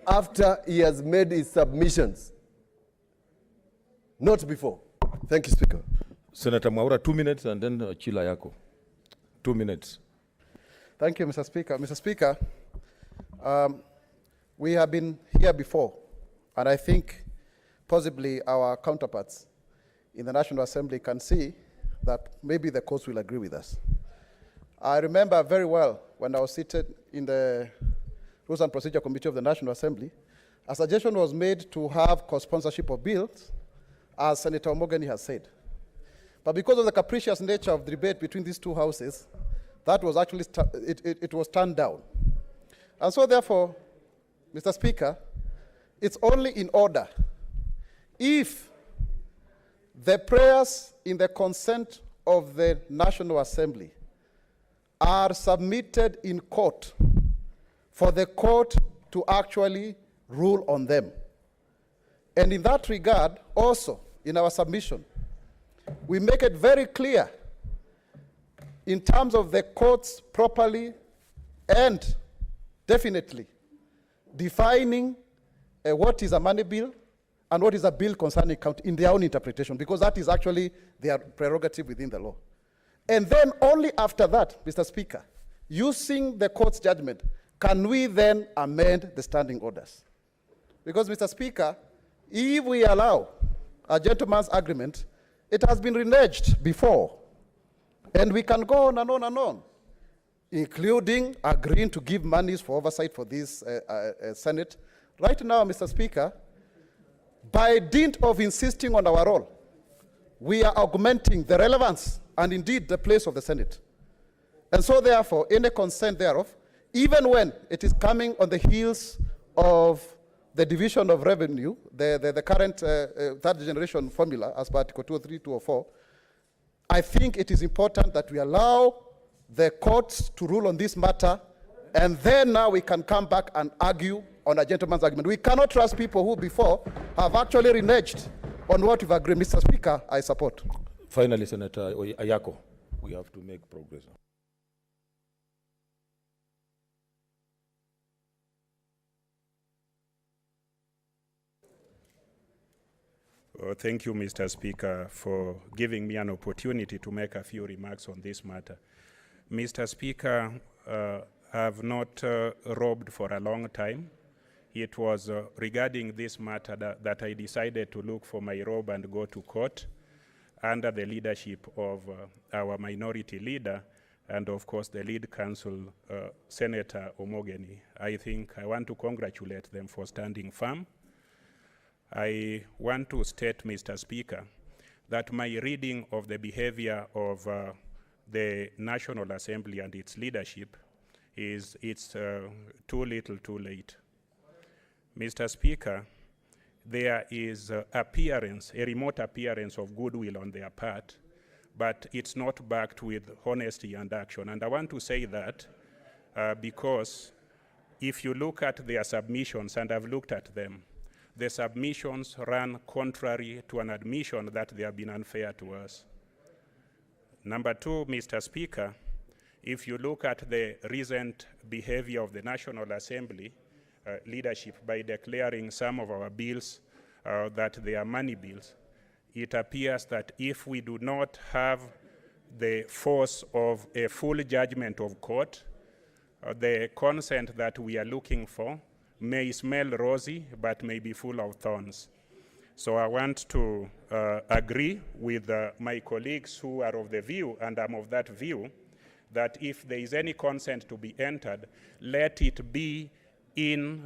after he has made his submissions, not before. Thank you, Speaker. Senator Mwaura, 2 minutes, and then Chila Yako. 2 minutes. Thank you, Mr. Speaker. Mr. Speaker, we have been here before, and I think possibly our counterparts in the National Assembly can see that maybe the courts will agree with us. I remember very well when I was seated in the Rules and Procedure Committee of the National Assembly, a suggestion was made to have co-sponsorship of bills, as Senator Omogeni has said. But because of the capricious nature of the debate between these two houses, that was actually, it was turned down. And so therefore, Mr. Speaker, it's only in order if the prayers in the consent of the National Assembly are submitted in court for the court to actually rule on them. And in that regard, also, in our submission, we make it very clear in terms of the courts properly and definitely defining what is a money bill and what is a bill concerning county in their own interpretation, because that is actually their prerogative within the law. And then only after that, Mr. Speaker, using the court's judgment, can we then amend the standing orders? Because, Mr. Speaker, if we allow a gentleman's agreement, it has been reneged before. And we can go on and on and on, including agreeing to give monies for oversight for this Senate. Right now, Mr. Speaker, by dint of insisting on our role, we are augmenting the relevance and indeed the place of the Senate. And so therefore, any consent thereof, even when it is coming on the heels of the division of revenue, the current third generation formula as per Article 203, 204, I think it is important that we allow the courts to rule on this matter, and then now we can come back and argue on a gentleman's argument. We cannot trust people who before have actually reneged on what we've agreed. Mr. Speaker, I support. Finally, Senator Ayako, we have to make progress. Thank you, Mr. Speaker, for giving me an opportunity to make a few remarks on this matter. Mr. Speaker, I have not robbed for a long time. It was regarding this matter that I decided to look for my robe and go to court under the leadership of our minority leader and, of course, the lead counsel, Senator Omogeni. I think I want to congratulate them for standing firm. I want to state, Mr. Speaker, that my reading of the behavior of the National Assembly and its leadership is it's too little, too late. Mr. Speaker, there is a remote appearance of goodwill on their part, but it's not backed with honesty and action. And I want to say that because if you look at their submissions, and I've looked at them, the submissions run contrary to an admission that they have been unfair to us. Number two, Mr. Speaker, if you look at the recent behavior of the National Assembly leadership by declaring some of our bills that they are money bills, it appears that if we do not have the force of a full judgment of court, the consent that we are looking for may smell rosy, but may be full of thorns. So I want to agree with my colleagues who are of the view, and I'm of that view, that if there is any consent to be entered, let it be in